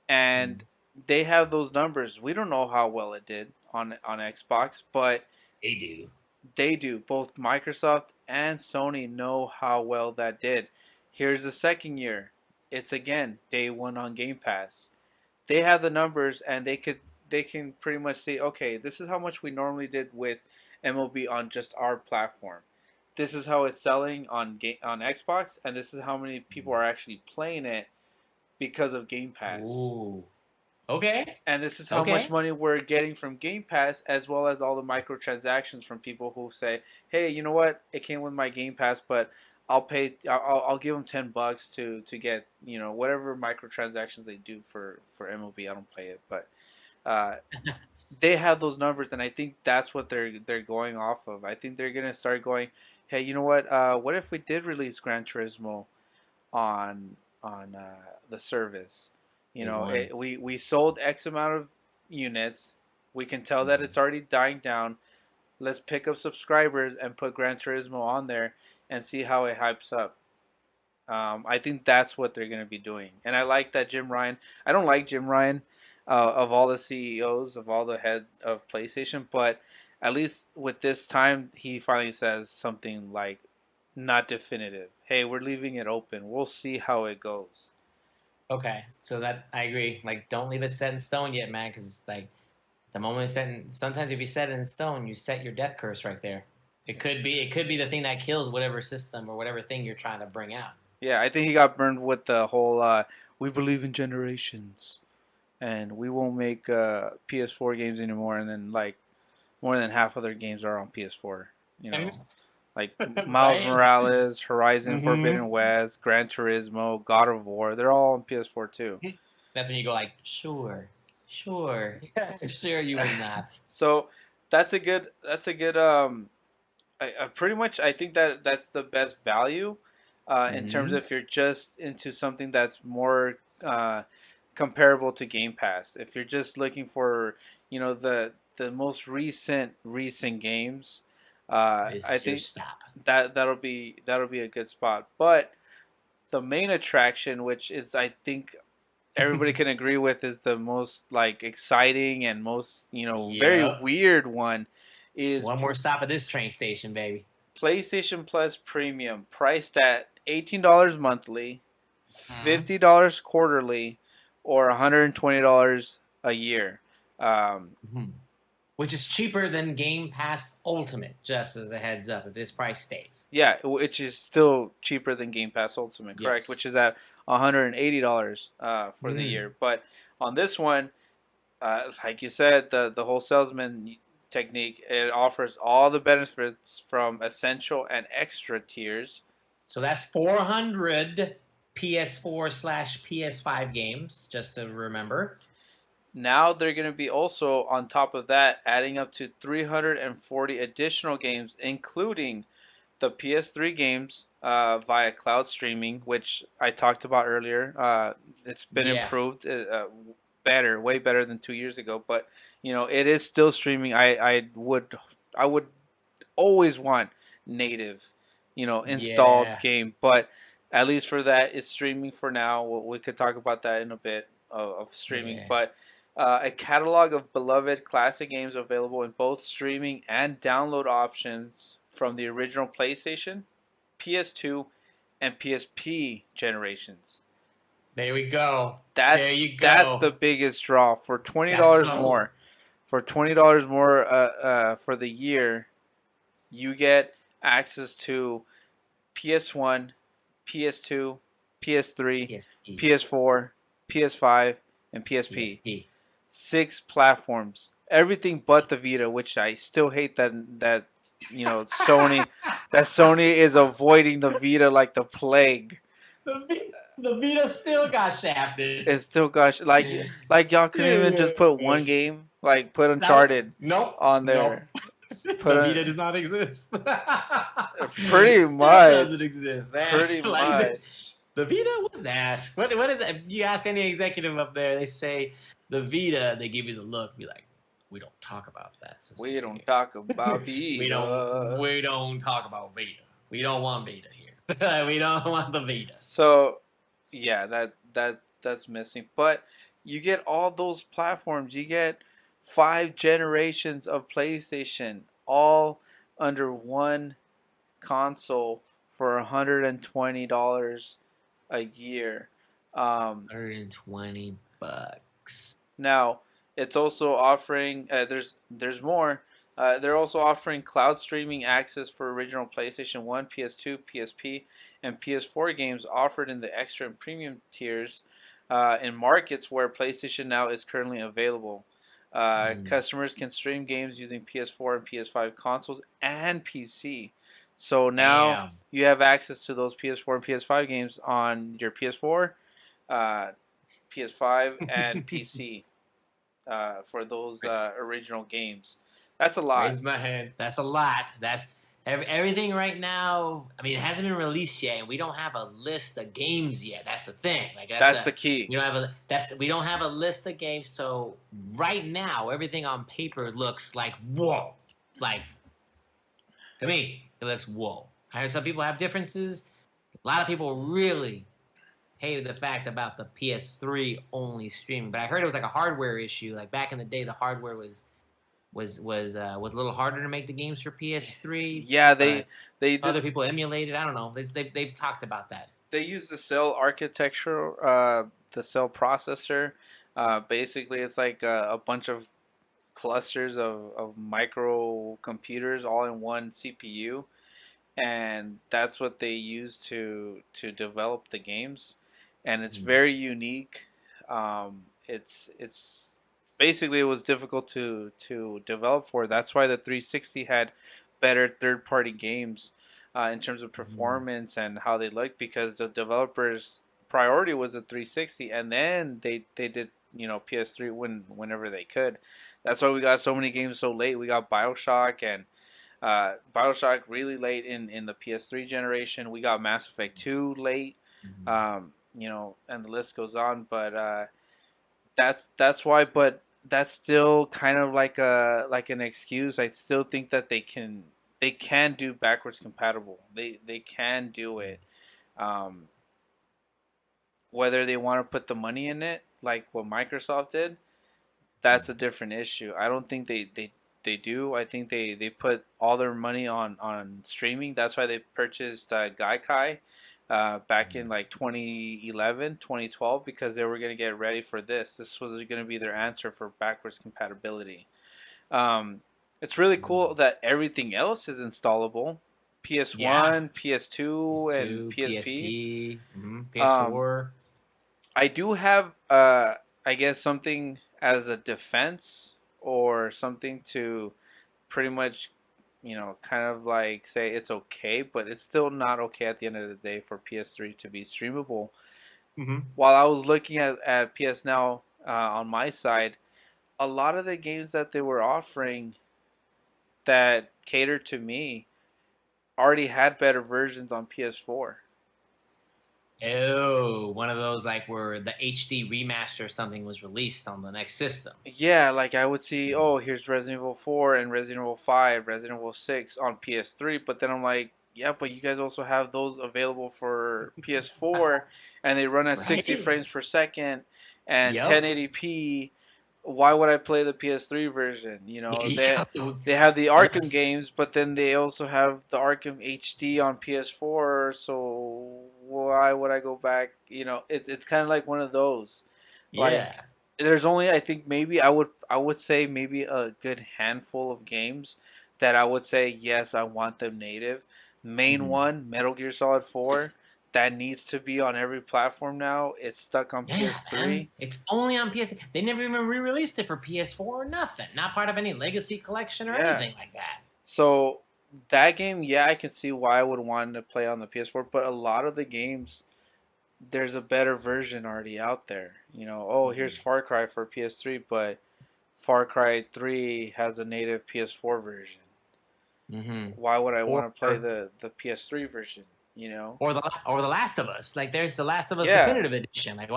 and they have those numbers. We don't know how well it did on Xbox, but They do. they do. Both Microsoft and Sony know how well that did. Here's the second year. It's again day one on Game Pass. They have the numbers, and they can pretty much say, okay, this is how much we normally did with MLB on just our platform. This is how it's selling on Xbox, and this is how many people are actually playing it because of Game Pass. Ooh. Okay. And this is how much Okay. money we're getting from Game Pass, as well as all the microtransactions from people who say, "Hey, you know what? It came with my Game Pass, but I'll give them $10 to get whatever microtransactions they do for MLB. I don't play it, but uh, they have those numbers, and I think that's what they're going off of. I think they're gonna start going, hey, you know what? What if we did release Gran Turismo on the service? Day one. We sold X amount of units. We can tell that Mhm. it's already dying down. Let's pick up subscribers and put Gran Turismo on there and see how it hypes up. I think that's what they're going to be doing. And I like that Jim Ryan. I don't like Jim Ryan of all the CEOs, of all the head of PlayStation, but at least with this time, he finally says something like, not definitive. Hey, we're leaving it open. We'll see how it goes. Okay, so that I agree. Like, don't leave it set in stone yet, man, because like the moment it's set in, sometimes if you set it in stone, you set your death curse right there. It could be the thing that kills whatever system or whatever thing you're trying to bring out. Yeah, I think he got burned with the whole we believe in generations and we won't make PS4 games anymore. And then, like, more than half of their games are on PS4. You And know, like Miles right? Morales, Horizon Mm-hmm. Forbidden West, Gran Turismo, God of War. They're all on PS4 too. That's when you go like, sure, sure, sure, you will not. So that's a good I pretty much I think that that's the best value in terms Mm-hmm. of if you're just into something that's more comparable to Game Pass. If you're just looking for the most recent games, This I is your think stop. that'll be a good spot. But the main attraction, which is I think everybody can agree with, is the most like exciting and most very Yep. weird one, is One more stop at this train station, baby. PlayStation Plus Premium, priced at $18 monthly, Mm-hmm. $50 quarterly, or $120 a year. Um, Mm-hmm. Which is cheaper than Game Pass Ultimate, just as a heads up, if this price stays. yeah, which is still cheaper than Game Pass Ultimate, correct? Yes. Which is at $180 for the Mm-hmm. year. But on this one, like you said, the whole salesman technique, it offers all the benefits from essential and extra tiers. So that's 400 PS4/PS5 games, just to remember. Now they're going to be also on top of that adding up to 340 additional games, including the PS3 games via cloud streaming, which I talked about earlier. It's been Yeah. improved. better, way better than 2 years ago. But it is still streaming. I would always want native, installed Yeah, game. But at least for that, it's streaming for now. We could talk about that in a bit of streaming. yeah. But a catalog of beloved classic games available in both streaming and download options from the original PlayStation, PS2, and PSP generations. There we go. There That's you that's go. the biggest draw for twenty That's dollars so. more. For $20 more for the year, you get access to PS1, PS2, PS3, PSP. PS4, PS5, and PSP. PSP. 6 platforms. Everything but the Vita, which I still hate that Sony is avoiding the Vita like the plague. The Vita still got shafted. It's still gosh like y'all couldn't even just put one game, like put No, Uncharted nope, on nope. there. Put The Vita a, does not exist. pretty Still much, doesn't exist. Man. pretty Like much. the Vita, what's that? What is it? You ask any executive up there, they say the Vita. They give you the look. Be like, we don't talk about that system. We don't here. talk about Vita. We don't talk about Vita. We don't want Vita here. We don't want the Vita. So, yeah, that's missing. But you get all those platforms. You get 5 generations of PlayStation, all under one console for $120 a year. $120. Now, it's also offering. There's more. They're also offering cloud streaming access for original PlayStation 1, PS2, PSP, and PS4 games offered in the extra and premium tiers in markets where PlayStation Now is currently available. Customers can stream games using PS4 and PS5 consoles and PC. So now Damn. you have access to those PS4 and PS5 games on your PS4, uh, PS5, and PC for those original games. That's a lot. Raise my hand. That's a lot. That's everything right now. I mean, it hasn't been released yet, and we don't have a list of games yet. That's the thing. Like That's the key. We don't have a we don't have a list of games. So right now, everything on paper looks like whoa. Like to me, it looks whoa. I heard some people have differences. A lot of people really hated the fact about the PS3 only streaming, but I heard it was like a hardware issue. Like back in the day, the hardware was a little harder to make the games for PS3. Yeah, they did. Other people emulated. I don't know. They've talked about that. They use the cell architecture, the cell processor. Basically, it's like a bunch of clusters of microcomputers all in one CPU, and that's what they use to develop the games. And it's very unique. It's basically it was difficult to develop for. That's why the 360 had better third party games in terms of performance and how they looked, because the developers' priority was the 360, and then they did PS3 whenever they could. That's why we got so many games so late. We got Bioshock and Bioshock really late in the PS3 generation. We got Mass Effect 2 late. And the list goes on. But that's why. But that's still kind of like an excuse. I still think that they can do backwards compatible. They can do it. Whether they want to put the money in it, like what Microsoft did, that's a different issue. I don't think they do. I think they put all their money on streaming. That's why they purchased Gaikai back in like 2011, 2012, because they were going to get ready for this. This was going to be their answer for backwards compatibility. It's really cool that everything else is installable. PS1, PS2, and PSP. PS4. I do have, I guess, something as a defense or something to pretty much, kind of like say it's okay, but it's still not okay at the end of the day for PS3 to be streamable. While I was looking at PS Now on my side, a lot of the games that they were offering that catered to me already had better versions on PS4. Oh, one of those like where the HD remaster or something was released on the next system. Yeah, like I would see, oh, here's Resident Evil 4 and Resident Evil 5, Resident Evil 6 on PS3, but then I'm like, yeah, but you guys also have those available for PS4 and they run at 60 Right? frames per second and Yep. 1080p. Why would I play the PS3 version? You know, Yep. they have the Arkham Let's. games, but then they also have the Arkham HD on PS4, so why would I go back? You know, it's kind of like one of those. Yeah. Like there's only I think maybe I would say maybe a good handful of games that I would say yes I want them native. Main Mhm. one, Metal Gear Solid 4, that needs to be on every platform now. It's stuck on Yeah, man. PS3. It's only on PS. They never even re-released it for PS4 or nothing. Not part of any legacy collection or Yeah. anything like that. So that game, yeah, I can see why I would want to play on the PS4, but a lot of the games there's a better version already out there. You know, oh, here's Mhm. Far Cry for PS3, but Far Cry 3 has a native PS4 version. Mm-hmm. Why would I Or want to play the PS3 version? You know? or the Last of Us. Like there's the Last of Us Yeah, definitive edition. Like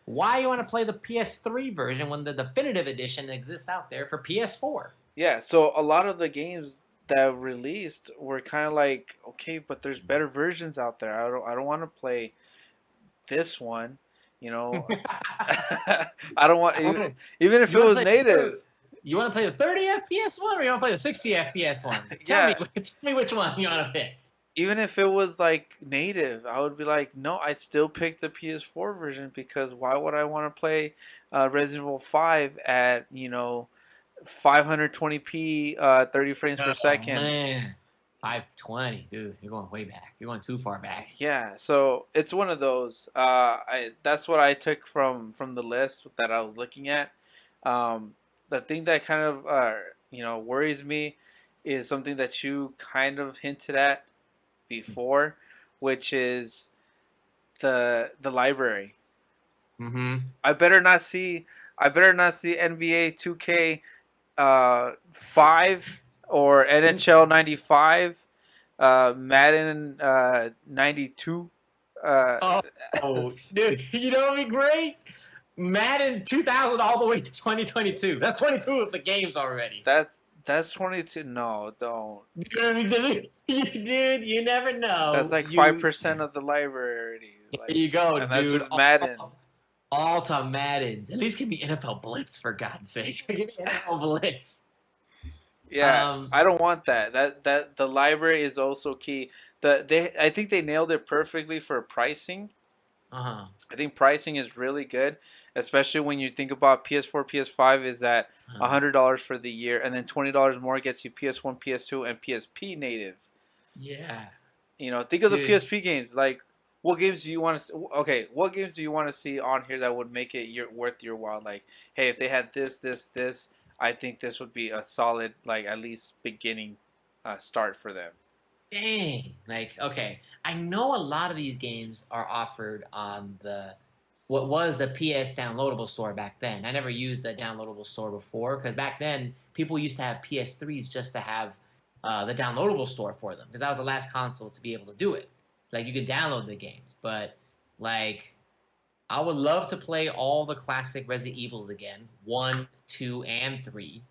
why you want to play the PS3 version when the definitive edition exists out there for PS4? yeah. So a lot of the games that released were kind of like, okay, but there's better versions out there. I don't want to play this one. You know, I don't want I wanna- even if you it want to was play native. you want to play the 30 FPS one or you want to play the 60 FPS one? Tell me Yeah, tell me which one you want to pick. even if it was like native, I would be like, no, I'd still pick the PS4 version because why would I want to play Resident Evil 5 at 520p, 30 frames per Oh second? man. 520, dude. You're going way back. You're going too far back. Yeah, so it's one of those. That's what I took from the list that I was looking at. The thing that kind of worries me is something that you kind of hinted at before, which is the library. Mm-hmm. I better not see NBA 2K 5 or NHL 95, Madden 92. Uh, Oh, dude, you know what would be great? Madden 2000 all the way to 2022. That's 22 of the games already. that's 22. No, don't. Dude, you never That's know. like 5% of the library. There Like, you go, and that's dude. just Madden. All to Maddens. At least give me NFL Blitz for God's sake. Give me NFL Blitz. Yeah, Um, I don't want that. That the library is also key. I think they nailed it perfectly for pricing. uh-huh. I think pricing is really good, especially when you think about PS4, PS5 is at Uh-huh. $100 for the year, and then $20 more gets you PS1, PS2, and PSP native. Yeah. You know, think of the Dude. PSP games. Like, what games do you want to? Okay, what games do you want to see on here that would make it worth your while? Like, hey, if they had this, I think this would be a solid, like at least beginning, start for them. Dang. Like, okay. I know a lot of these games are offered on what was the PS downloadable store back then. I never used the downloadable store before because back then people used to have PS3s just to have the downloadable store for them because that was the last console to be able to do it. Like you could download the games, but like I would love to play all the classic Resident Evils again, 1, 2, and 3.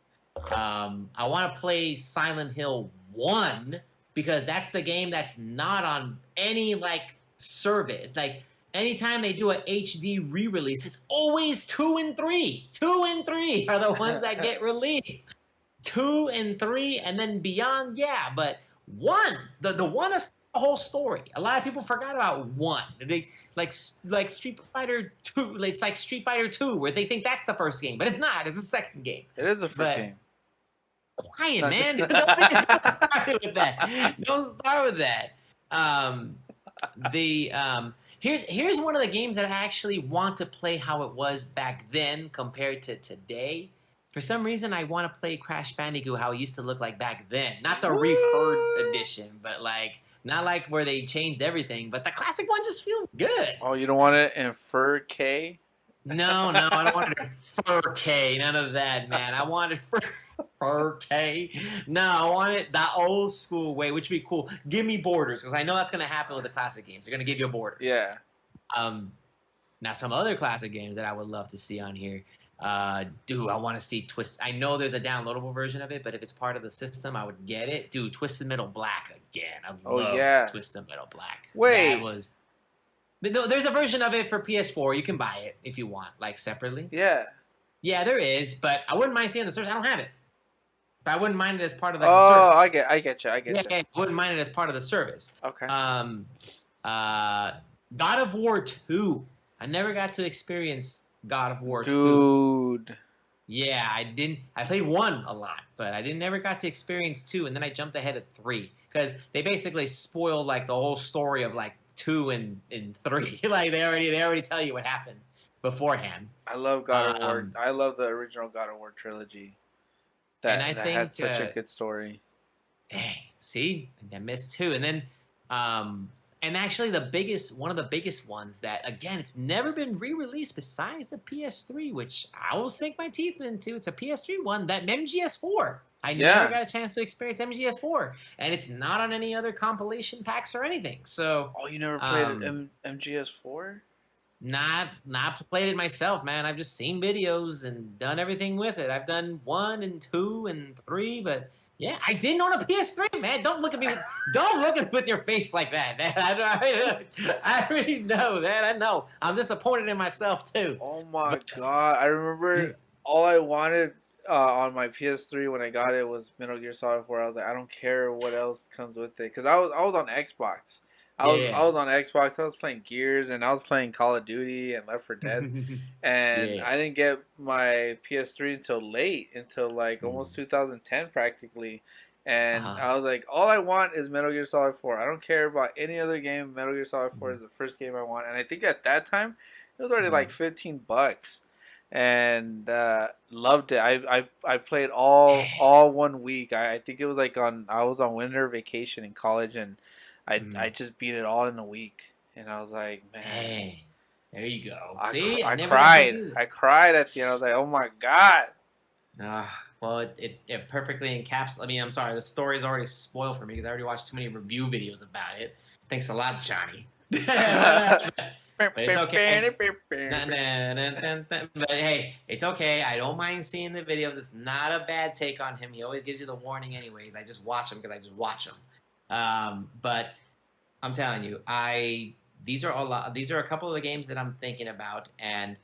I want to play Silent Hill 1 because that's the game that's not on any like service. Like anytime they do a HD re-release, it's always 2 and 3. 2 and 3 are the ones that get released. 2 and 3 and then beyond, yeah, but 1, the one is the whole story. A lot of people forgot about 1. They like Street Fighter 2, it's like Street Fighter 2 where they think that's the first game, but it's not. It's the second game. It is the first But game. quiet, Not man. just- Don't start with that. Don't start with that. Um, the here's one of the games that I actually want to play how it was back then compared to today. For some reason, I want to play Crash Bandicoot how it used to look like back then. Not the refurred What? edition, but like not like where they changed everything. But the classic one just feels good. Oh, you don't want it in 4K? No, I don't want it in 4K. None of that, man. I want it for 4K. No, I want it the old school way, which would be cool. Give me borders, because I know that's going to happen with the classic games. They're going to give you borders. Yeah. Um, Now, some other classic games that I would love to see on here. Dude, I want to see Twist. I know there's a downloadable version of it, but if it's part of the system, I would get it. Dude, Twisted Metal Black again. I Oh love yeah. Twisted Metal Black. That Wait. was. But no, there's a version of it for PS4. You can buy it if you want, like separately. Yeah. Yeah, there is, but I wouldn't mind seeing the service. I don't have it, but I wouldn't mind it as part of like the Oh, service. I get you. I Yeah, get you. I wouldn't mind it as part of the service. Okay. Uh, God of War 2. I never got to experience God of War 2. Dude. Yeah, I didn't. I played 1 a lot, but I didn't never got to experience 2, and then I jumped ahead at 3 because they basically spoiled like the whole story of like 2 and 3. Like they already tell you what happened beforehand. I love God of War. I love the original God of War trilogy. That had such a good story. Hey, see, I missed 2, and then and actually one of the biggest ones that again it's never been re-released besides the PS3, which I will sink my teeth into. It's a PS3 one, that MGS4. I never got a chance to experience MGS4, and it's not on any other compilation packs or anything. So, oh, you never played MGS4? Not played it myself, man. I've just seen videos and done everything with it. I've done 1 and 2 and 3, but yeah, I didn't own a PS3, man. Don't look at me. Don't look at me with your face like that. I already know that. I know. I'm disappointed in myself too. Oh my god! I remember all I wanted on my PS3 when I got it was Metal Gear Solid 4. I was like, I don't care what else comes with it, because I was on Xbox. I was on Xbox. I was playing Gears and I was playing Call of Duty and Left 4 Dead, and I didn't get my PS3 until like almost 2010 practically. And I was like, all I want is Metal Gear Solid 4. I don't care about any other game. Metal Gear Solid 4 is the first game I want. And I think at that time it was already like $15, and loved it. I played all 1 week. I think it was like I was on winter vacation in college, and I just beat it all in a week, and I was like, man, hey, there you go. I cried. I cried at the end. I was like, oh my god. Well, it perfectly encapsulates. I mean, I'm sorry, the story is already spoiled for me because I already watched too many review videos about it. Thanks a lot, Johnny. But it's okay. But hey, it's okay. I don't mind seeing the videos. It's not a bad take on him. He always gives you the warning, anyways. I just watch him because I just watch him. But I'm telling you, these are a couple of the games that I'm thinking about, and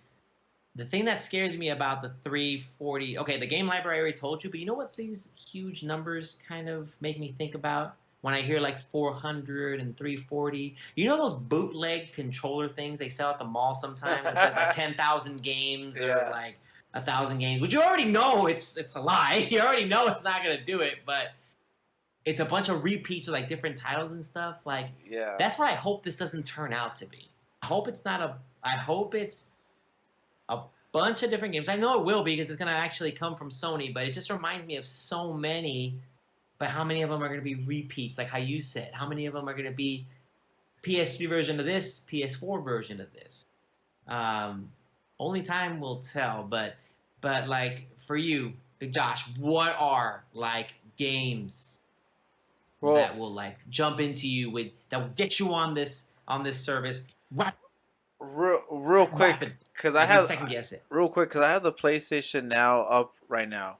the thing that scares me about the 340, okay, the game library I already told you, but you know what these huge numbers kind of make me think about when I hear like 400 and 340? You know those bootleg controller things they sell at the mall sometimes that says like 10,000 games or like 1,000 games, which you already know it's a lie. You already know it's not going to do it, but it's a bunch of repeats with like different titles and stuff. Like, that's what I hope this doesn't turn out to be. I hope it's a bunch of different games. I know it will be because it's going to actually come from Sony, but it just reminds me of so many. But how many of them are going to be repeats, like how you said? How many of them are going to be PS3 version of this, PS4 version of this? Only time will tell. But like for you, Big Josh, what are like games that will like jump into you that will get you on this service? Real quick, because I have second guess it. Real quick, because I have the PlayStation Now up right now.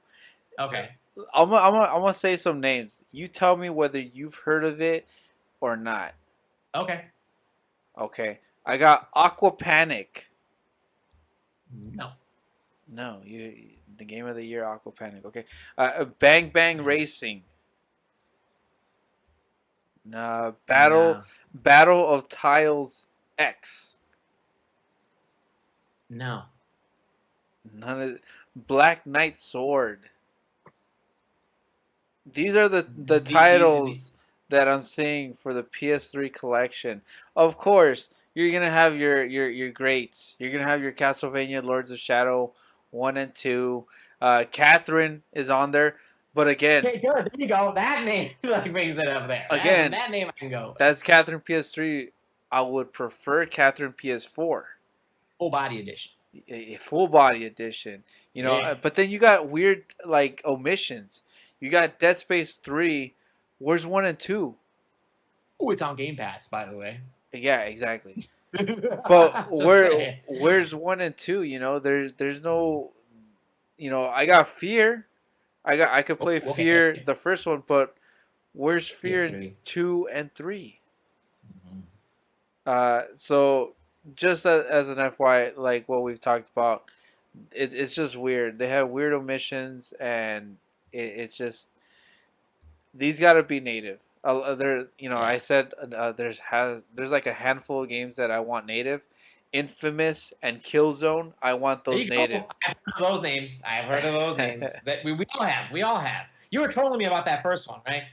Okay. I'm gonna say some names. You tell me whether you've heard of it or not. Okay. Okay. I got Aqua Panic. No. No, the game of the year, Aqua Panic. Okay. Bang Bang Racing. Nah. Battle of Tiles X. No. None of Black Knight Sword. These are the titles that I'm seeing for the PS3 collection. Of course, you're gonna have your greats. You're gonna have your Castlevania Lords of Shadow 1 and 2. Catherine is on there, but again, okay, good. There you go. That name like brings it up there. Again, that name I can go. That's Catherine PS3. I would prefer Catherine PS4. Full body edition. A full body edition, you know. But then you got weird like omissions. You got Dead Space 3. Where's 1 and 2? Oh, it's on Game Pass, by the way. Yeah, exactly. But Just saying. where's one and two? There's no, I got Fear. I could play Fear Okay. the first one, but where's Fear in PS3. 2 and 3? Mhm. So just as an FY, like what we've talked about, it's just weird. They have weird omissions, and it's just these got to be native. There, I Yeah. said there's like a handful of games that I want native. Infamous and Killzone, I want There those you go. native. I've heard of those names. I've heard of those names. That we all have. We all have. You were trolling me about that first one, right?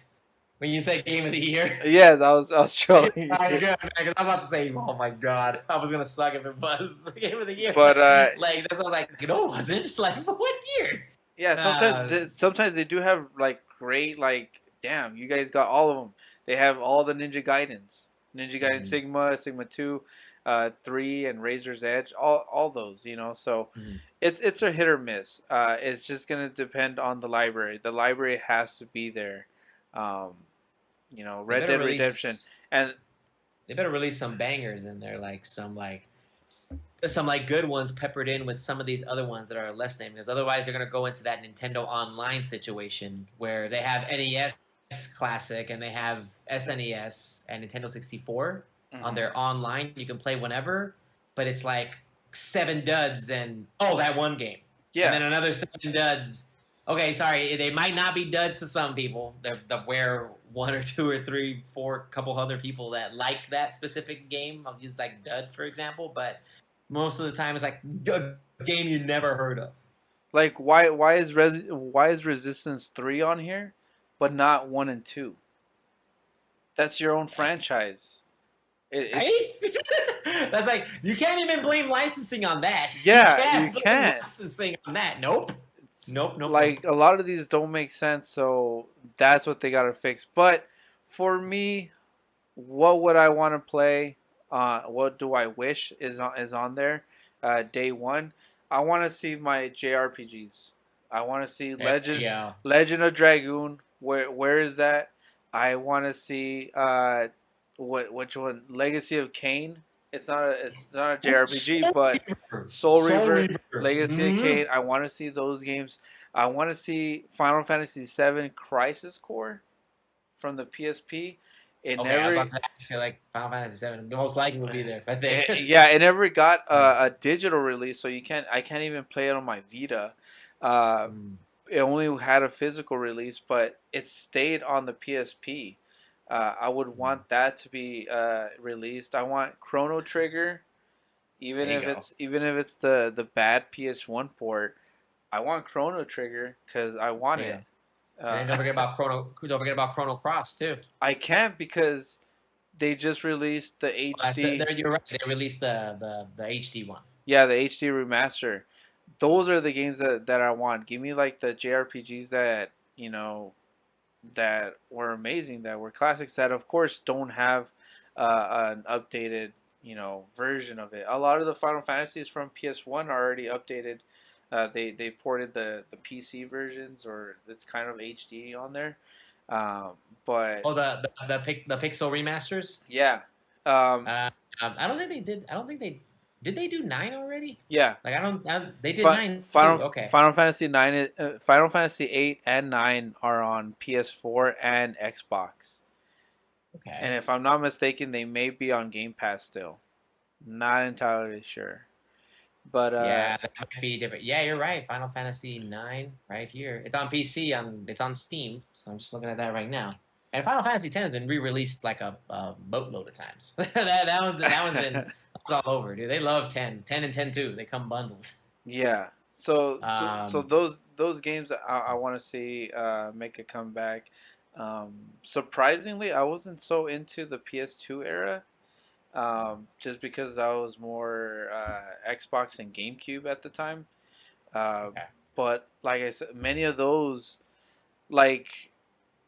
When you said game of the year. Yeah, I was trolling You're you, good, man. 'Cause I'm about to say, oh my god, I was gonna suck if it was game of the year. but Like that's what I was like, no, it wasn't. Like for what year? yeah, Uh, sometimes they do have like great, like, damn, you guys got all of them. They have all the Ninja Gaiden mhm, Sigma, Sigma 2, 3, and Razor's Edge, all those, So mhm. it's a hit or miss. It's just gonna depend on the library. The library has to be there. Um, They Red better Dead Redemption, release. and They better release some bangers in there, like some like good ones peppered in with some of these other ones that are less named, because otherwise they're gonna go into that Nintendo Online situation where they have NES Classic and they have SNES and Nintendo 64 on mhm. their online. You can play whenever, but it's like seven duds and oh that one game, and Yeah, then another seven duds. Okay, sorry, they might not be duds to some people. They're where one or two or three, four, couple other people that like that specific game. I'll use like dud for example, but most of the time it's like a game you never heard of. like why is Resistance 3 on here, but not 1 and 2? That's your own franchise. It's Right? That's like you can't even blame licensing on that. You Yeah, you can't blame can't. licensing on that. Nope. Nope. Nope. Like, Nope. a lot of these don't make sense, so that's what they gotta fix. But for me, what would I want to play? What do I wish is on there? Day one, I want to see my JRPGs. I want to see There you go. Legend of Dragoon. Where is that? I want to see which one? Legacy of Kain. It's not a JRPG, Soul but Reaver. Soul Soul Reaver, Reaver. Legacy of Mm-hmm. Kain. I want to see those games. I want to see Final Fantasy VII Crisis Core from the PSP. It Okay, I was never, about to ask you like Final Fantasy VII. Most likely would be there, I think. yeah, it never got a digital release, so I can't even play it on my Vita. Uh, Mm, it only had a physical release, but it stayed on the PSP. I would mm. want that to be released. I want Chrono Trigger, There you go. even if it's the bad PS1 port. I want Chrono Trigger because I want There you it. go. And Uh, then don't forget about Chrono. Don't forget about Chrono Cross too. I can't because they just released the Well, that's the, HD. there, you're right. They released the HD one. Yeah, the HD remaster. Those are the games that I want. Give me like the JRPGs that that were amazing, that were classics, that of course don't have an updated version of it. A lot of the Final Fantasies from PS1 are already updated. They ported the PC versions, or it's kind of HD on there. Um, but Oh, the Pixel remasters. yeah, um, Uh, I don't think they did. I don't think they did. They do nine already. yeah. Like I don't. They did nine too. Okay. Final Fantasy 8 and 9 are on PS4 and Xbox. And Okay. if I'm not mistaken, they may be on Game Pass still. Not entirely sure. But Yeah, that might be different. Yeah, you're right. Final Fantasy nine right here. It's on PC. It's on Steam. So I'm just looking at that right now. And Final Fantasy ten has been re-released like a boatload of times. That one's been that's all over, dude. They love 10, 10 and 10 too. They come bundled. yeah. So Um, those games I want to see make a comeback. Surprisingly, I wasn't so into the PS2 era. Just because I was more Xbox and GameCube at the time. Uh, okay. but like I said, many of those, like,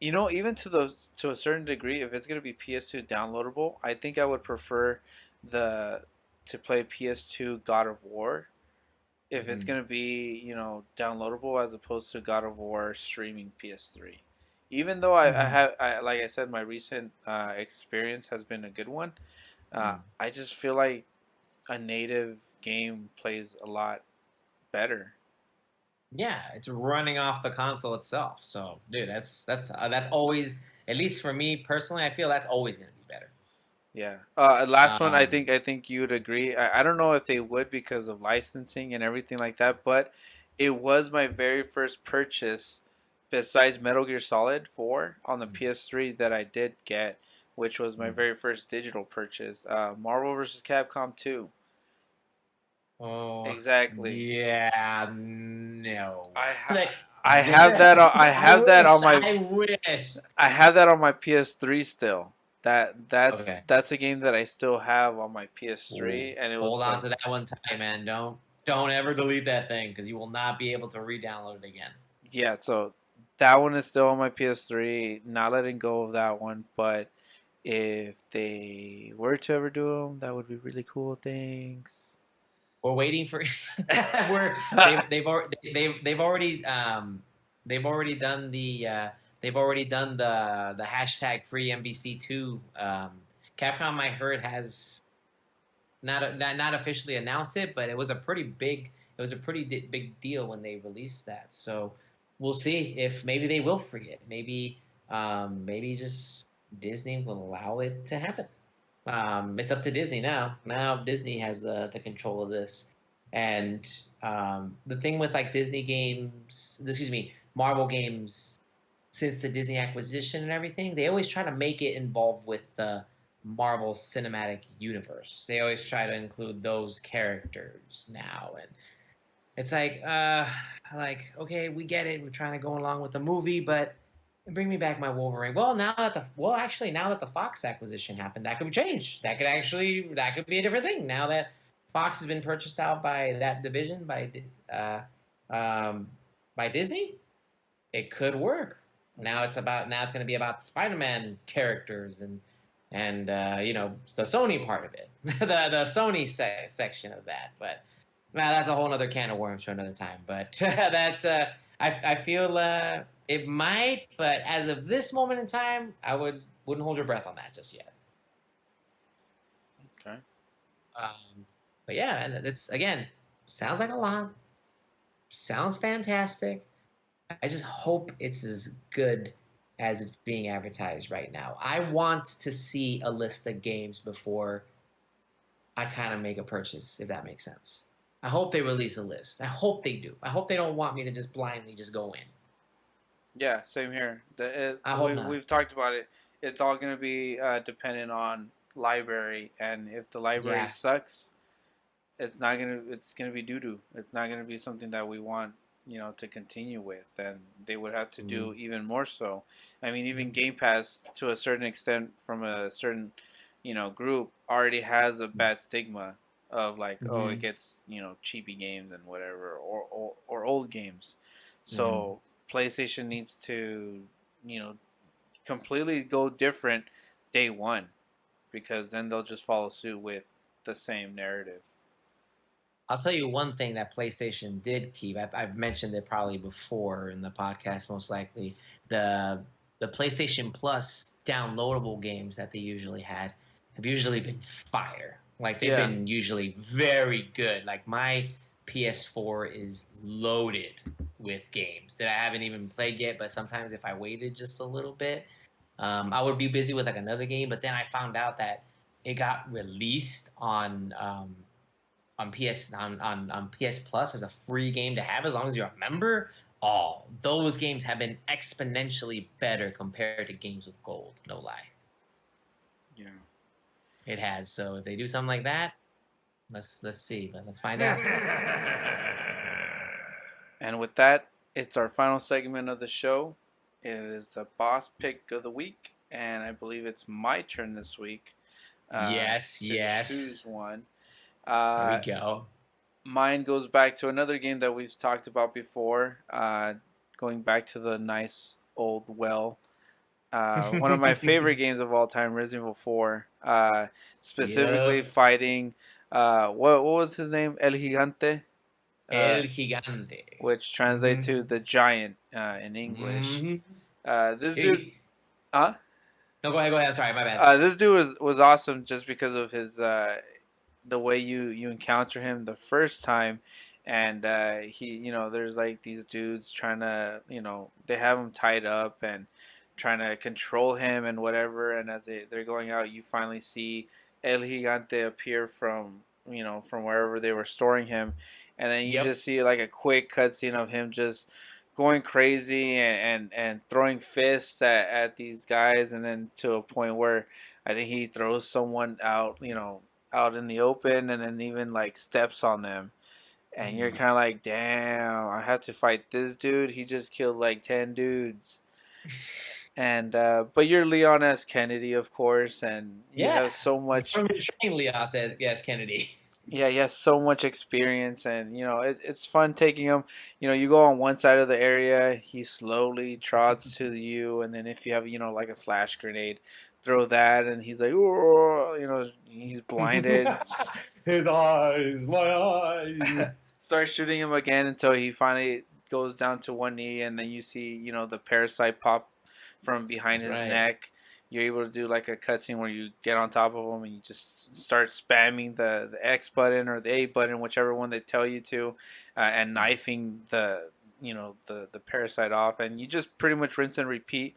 even to a certain degree, if it's gonna be PS2 downloadable, I think I would prefer the to play PS2 God of War if it's Mhm. gonna be downloadable, as opposed to God of War streaming PS3. Even though I Mhm. have, like I said, my recent experience has been a good one. I just feel like a native game plays a lot better. Yeah, it's running off the console itself. So, dude, that's always, at least for me personally, I feel that's always going to be better. Yeah. Last one. Um, I think you would agree. I don't know if they would because of licensing and everything like that, but it was my very first purchase besides Metal Gear Solid 4 on the PS3 that I did get, which was my very first digital purchase. Marvel vs. Capcom 2. oh, Exactly. yeah, no. I Like, I have that on, I wish. I have that on my PS3 still. Okay. That's a game that I still have on my Ooh, PS3, and it hold was on like, to that one tight, man. Don't ever delete that thing because you will not be able to re-download it again. yeah. So that one is still on my PS3. Not letting go of that one, but if they were to ever do them, that would be really cool. Thanks. We're waiting for. we're they've already done they've already done the hashtag free MVC2. Capcom, I heard, has not officially announced it, but it was a pretty big deal when they released that. So we'll see if maybe they will free it. Maybe just Disney will allow it to happen. It's up to Disney now. Now Disney has the control of this, and the thing with like Disney games, excuse me, Marvel games, since the Disney acquisition and everything, they always try to make it involved with the Marvel Cinematic Universe. They always try to include those characters now, and it's like okay, we get it. We're trying to go along with the movie, but bring me back my Wolverine. Actually, now that the Fox acquisition happened, that could change. That could be a different thing. Now that Fox has been purchased out by that division uh, um, by Disney, it could work. Now it's going to be about Spider-Man characters and the Sony part of it, the Sony section of that. But man, that's a whole other can of worms for another time. But I feel it might, but as of this moment in time, wouldn't hold your breath on that just yet. Okay. But yeah, and it's again sounds like a lot, sounds fantastic. I just hope it's as good as it's being advertised right now. I want to see a list of games before I kind of make a purchase, if that makes sense. I hope they release a list. I hope they do. I hope they don't want me to just blindly just go in. Yeah, same here. I hope not. We've talked about it. It's all going to be dependent on library, and if the library Yeah. sucks, it's gonna be doo doo. It's not gonna be something that we want, to continue with. And they would have to do even more so. I mean, even Game Pass, to a certain extent, from a certain, group, already has a bad stigma of like, oh, it gets cheapy games and whatever, or old games. So PlayStation needs to, you know, completely go different day one, because then they'll just follow suit with the same narrative. I'll tell you one thing that PlayStation did keep. I've mentioned it probably before in the podcast, most likely. The the PlayStation Plus downloadable games that they usually had have usually been fire. Like they've Yeah. been usually very good. Like my PS4 is loaded with games that I haven't even played yet. But sometimes if I waited just a little bit, I would be busy with like another game. But then I found out that it got released on PS Plus as a free game to have as long as you're a member. All those games have been exponentially better compared to games with gold. No lie, Yeah. it has. So if they do something like that, let's see. But let's find out. And with that, it's our final segment of the show. It is the boss pick of the week, and I believe it's my turn this week Yes, to yes. choose one. There we go. Mine goes back to another game that we've talked about before, going back to the nice old well. One of my favorite games of all time, Resident Evil 4. Specifically Yep. fighting, what was his name? El Gigante? El Gigante. Which translates to the giant in English. Mhm. This dude, huh? No, go ahead. Go ahead. I'm sorry. My bad. This dude was awesome just because of his the way you encounter him the first time, and he there's like these dudes trying to they have him tied up and trying to control him and whatever, and as they're going out, you finally see El Gigante appear from from wherever they were storing him, and then you Yep. just see like a quick cutscene of him just going crazy and throwing fists at these guys, and then to a point where I think he throws someone out, out in the open, and then even like steps on them. And you're Mm. kind of like, damn, I have to fight this dude. He just killed like 10 dudes. And, but you're Leon S. Kennedy, of course, and you Yeah. have so much, From your train, Leon says, yes, Kennedy. yeah, he has so much experience, and, it's fun taking him. You go on one side of the area, he slowly trots to you, and then if you have, like a flash grenade, throw that, and he's like, oh, he's blinded. His eyes, my eyes. Start shooting him again until he finally goes down to one knee, and then you see the parasite pop from behind That's his right. neck. You're able to do like a cutscene where you get on top of him and you just start spamming the X button or the A button, whichever one they tell you to, and knifing the parasite off, and you just pretty much rinse and repeat.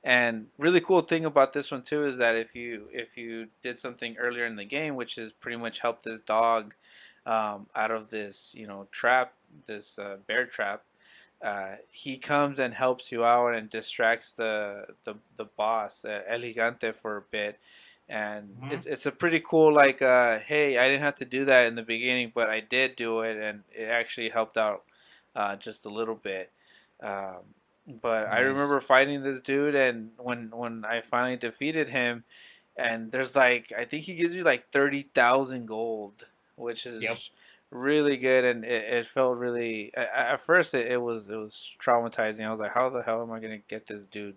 And really cool thing about this one too is that if you did something earlier in the game, which is pretty much help this dog out of this trap, this bear trap, he comes and helps you out and distracts the boss, El Gigante, for a bit. And Mhm. it's a pretty cool, like, hey, I didn't have to do that in the beginning, but I did do it, and it actually helped out just a little bit. Um, but I Nice. remember fighting this dude, and when I finally defeated him, and there's like, I think he gives you like 30,000 gold, which Yep. is really good, and it felt really. At first, it was traumatizing. I was like, how the hell am I gonna get this dude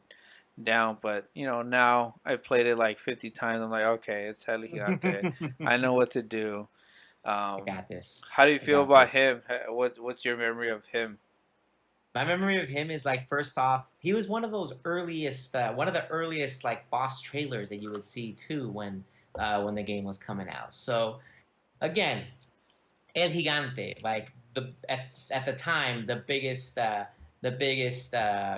down? But now I've played it like 50 times. I'm like, okay, it's Heli Gigante. I know what to do. I got this. How do you I feel got about this. him? What's your memory of him? My memory of him is like first off, he was one of the earliest like boss trailers that you would see too when the game was coming out. So again, El Gigante, like at the time the biggest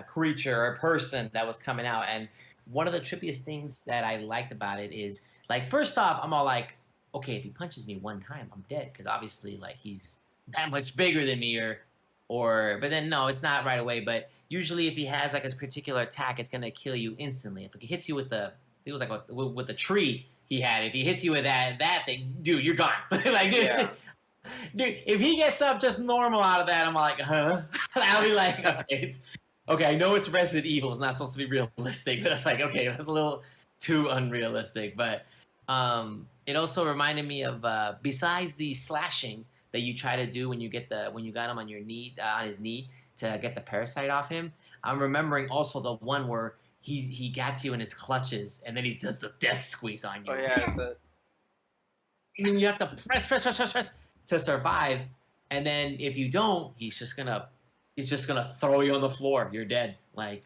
creature or person that was coming out, and one of the trippiest things that I liked about it is like first off, I'm all like, okay, if he punches me one time, I'm dead because obviously like he's that much bigger than me or but then no, it's not right away. But usually if he has like a particular attack, it's gonna kill you instantly. If he hits you with it was like with the tree he had. If he hits you with that thing, dude, you're gone. Like, Yeah, dude, if he gets up just normal out of that, I'm like, huh? I'll be like, okay, okay. I know it's Resident Evil. It's not supposed to be realistic, but it's like, okay, that's a little too unrealistic. But it also reminded me of besides the slashing that you try to do when you got him on your knee on his knee to get the parasite off him. I'm remembering also the one where he gets you in his clutches and then he does the death squeeze on oh you. yeah, the And then you have to press to survive. And then if you don't, he's just gonna throw you on the floor. You're dead, like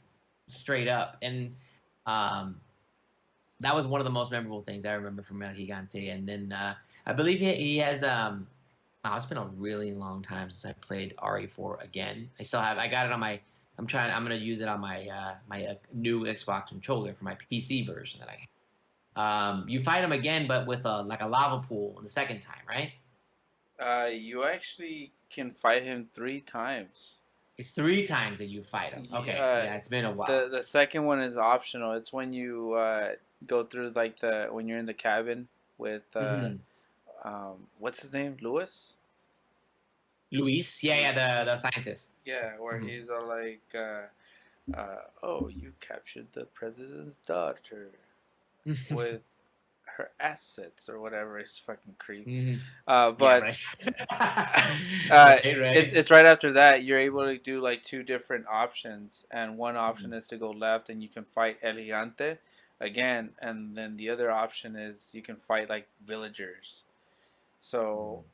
straight up. And um, that was one of the most memorable things I remember from El Gigante. And then I believe he has. It's been a really long time since I played RE4 again. I got it on my. I'm gonna use it on my new Xbox controller for my PC version that I have. You fight him again, but with a lava pool in the second time, right? you actually can fight him 3 times. It's three times that you fight him. Okay, Yeah, yeah, it's been a while. the second one is optional. It's when you go through like the when you're in the cabin with Mm-hmm. what's his name, Lewis. Luis, yeah, Lu- yeah, the scientist. Yeah, where Mm-hmm. he's all like, "Oh, you captured the president's daughter with her assets or whatever." It's fucking creep. Mm-hmm. Yeah, But right. Right, it's right. it's right after that you're able to do like two different options, and one Mm-hmm. option is to go left and you can fight El Gigante again, and then the other option is you can fight like villagers. So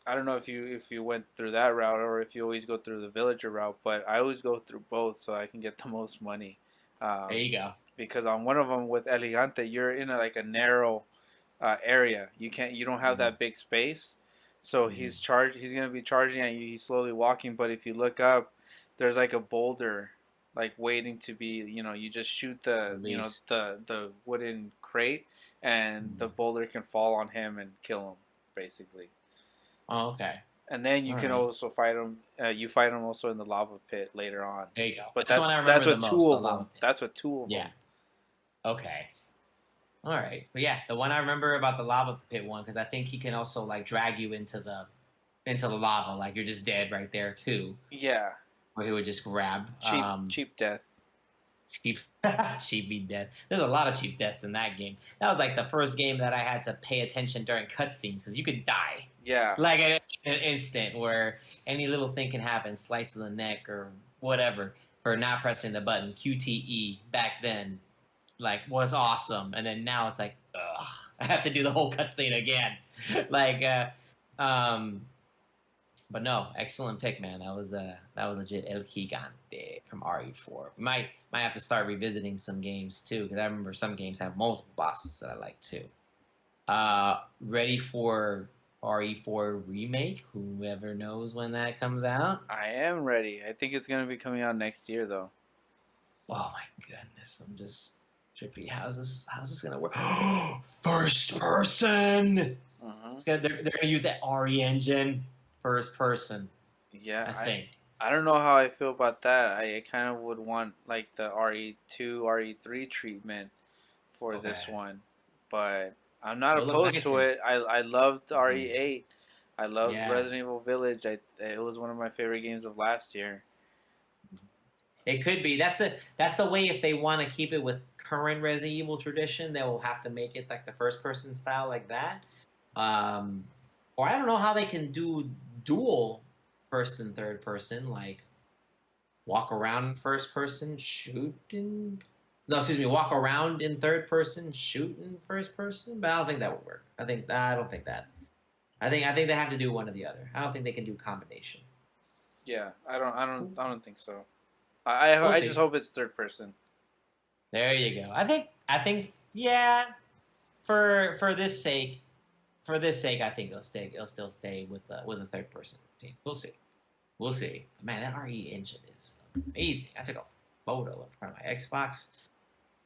I don't know if you went through that route or if you always go through the villager route, but I always go through both so I can get the most money There Um, you go. because on one of them with Elegante, you're in like a narrow area. You don't have Mm-hmm. that big space. So Mm-hmm. He's gonna be charging at you. He's slowly walking, but if you look up, there's like a boulder, like waiting to be. You just shoot Release. the wooden crate, and the Mm-hmm. boulder can fall on him and kill him, basically. Oh, okay. And then you All can right. also fight him. You fight him also in the lava pit later on. There you go. But That's the one I that's remember the with two most, the of lava them. pit. That's with two of Yeah. them. Okay. All right. But yeah, the one I remember about the lava pit one, because I think he can also like drag you into the lava, like you're just dead right there too. Yeah, Or he would just grab. cheap death. Cheap, cheap be death. There's a lot of cheap deaths in that game. That was like the first game that I had to pay attention during cutscenes because you could die Yeah, like in an instant where any little thing can happen, slice of the neck or whatever for not pressing the button. QTE back then like was awesome, and then now it's like, ugh, I have to do the whole cutscene again. like, um, but no, excellent pick, man. That was legit El Gigante from RE4. Might have to start revisiting some games too, because I remember some games have multiple bosses that I like too. Ready for RE4 remake? Whoever knows when that comes out. I am ready. I think it's gonna be coming out next year, though. Oh my goodness, I'm just trippy. How's this gonna work? First person. They're gonna use that RE engine, first person. Yeah, I think. I don't know how I feel about that. I kind of would want like the RE2, RE3 treatment for Okay. this one, but I'm not It'll look opposed nice to here. it. I loved Mhm. RE8. I loved Yeah. Resident Evil Village. It was one of my favorite games of last year. It could be. That's the way if they want to keep it with current Resident Evil tradition, they will have to make it like the first person style like that. Um, or I don't know how they can do dual first and third person, like walk around in first person, shoot in no, excuse me, walk around in third person, shoot in first person. But I don't think that would work. I don't think that. I think they have to do one or the other. I don't think they can do combination. Yeah, I don't think so. We'll I just see. hope it's third person. There you go. I think yeah. For this sake, I think it'll still stay with a third person team. We'll see. We'll see. Man, that RE engine is amazing. I took a photo in front of my Xbox.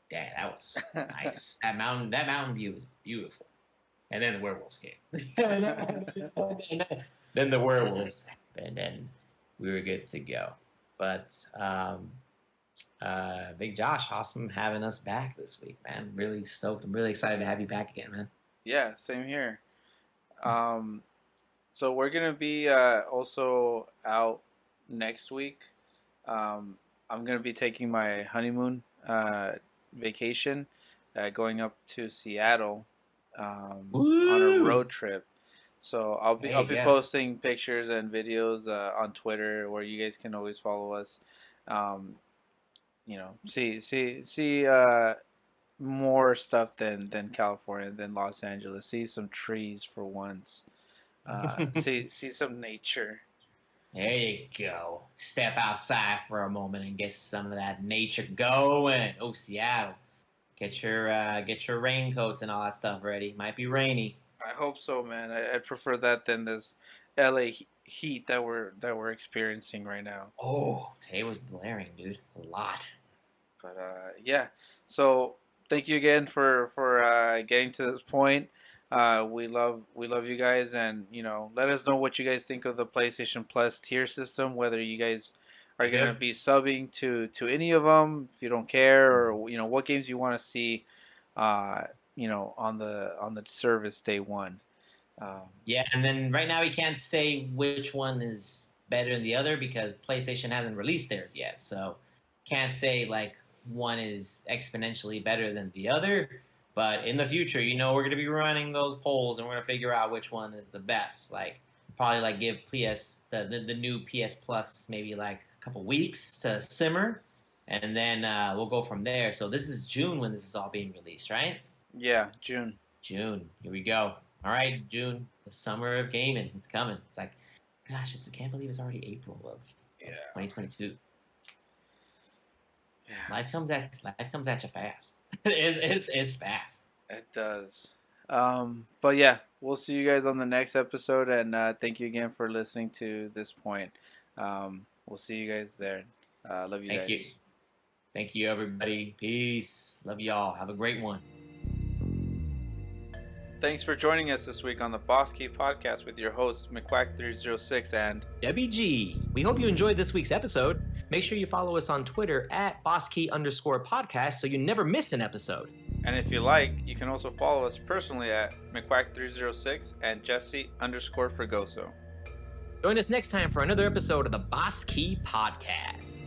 Damn, that was nice. That mountain view is beautiful. And then the werewolves came. then the werewolves, and then we were good to go. But Big Josh, awesome having us back this week, man. Really stoked. I'm really excited to have you back again, man. Yeah, same here. Um, so we're gonna be also out next week. I'm gonna be taking my honeymoon vacation, going up to Seattle on a Woo! road trip. So There I'll you be go. posting pictures and videos on Twitter, where you guys can always follow us. Um, see more stuff than California, than Los Angeles. See some trees for once. See some nature. There you go. Step outside for a moment and get some of that nature going. Oh, Seattle. Get your raincoats and all that stuff ready. Might be rainy. I hope so, man. I prefer that than this LA heat that we're experiencing right now. Oh, today was blaring, dude. A lot. But yeah. So thank you again for getting to this point. We love you guys, and let us know what you guys think of the PlayStation Plus tier system. Whether you guys are gonna Yep. be subbing to any of them, if you don't care, or what games you want to see, uh, on the service day one. Yeah, and then right now we can't say which one is better than the other because PlayStation hasn't released theirs yet. So can't say like one is exponentially better than the other. But in the future, we're gonna be running those polls and we're gonna figure out which one is the best. Like probably like give the new PS Plus maybe like a couple weeks to simmer, and then we'll go from there. So this is June when this is all being released, right? Yeah, June. June. Here we go. All right, June, the summer of gaming. It's coming. It's like, gosh, I can't believe it's already April of Yeah. 2022. Life comes at you fast. It's fast. It does. But yeah, we'll see you guys on the next episode, and thank you again for listening to this point. We'll see you guys there. Love you Thank guys. you. Thank you, everybody. Peace. Love y'all. Have a great one. Thanks for joining us this week on the Bosskey podcast with your hosts McQuack306 and Debbie G. We hope you enjoyed this week's episode. Make sure you follow us on Twitter at Bosskey_podcast so you never miss an episode. And if you like, you can also follow us personally at McQuack306 and Jesse_Fregoso. Join us next time for another episode of the Bosskey podcast.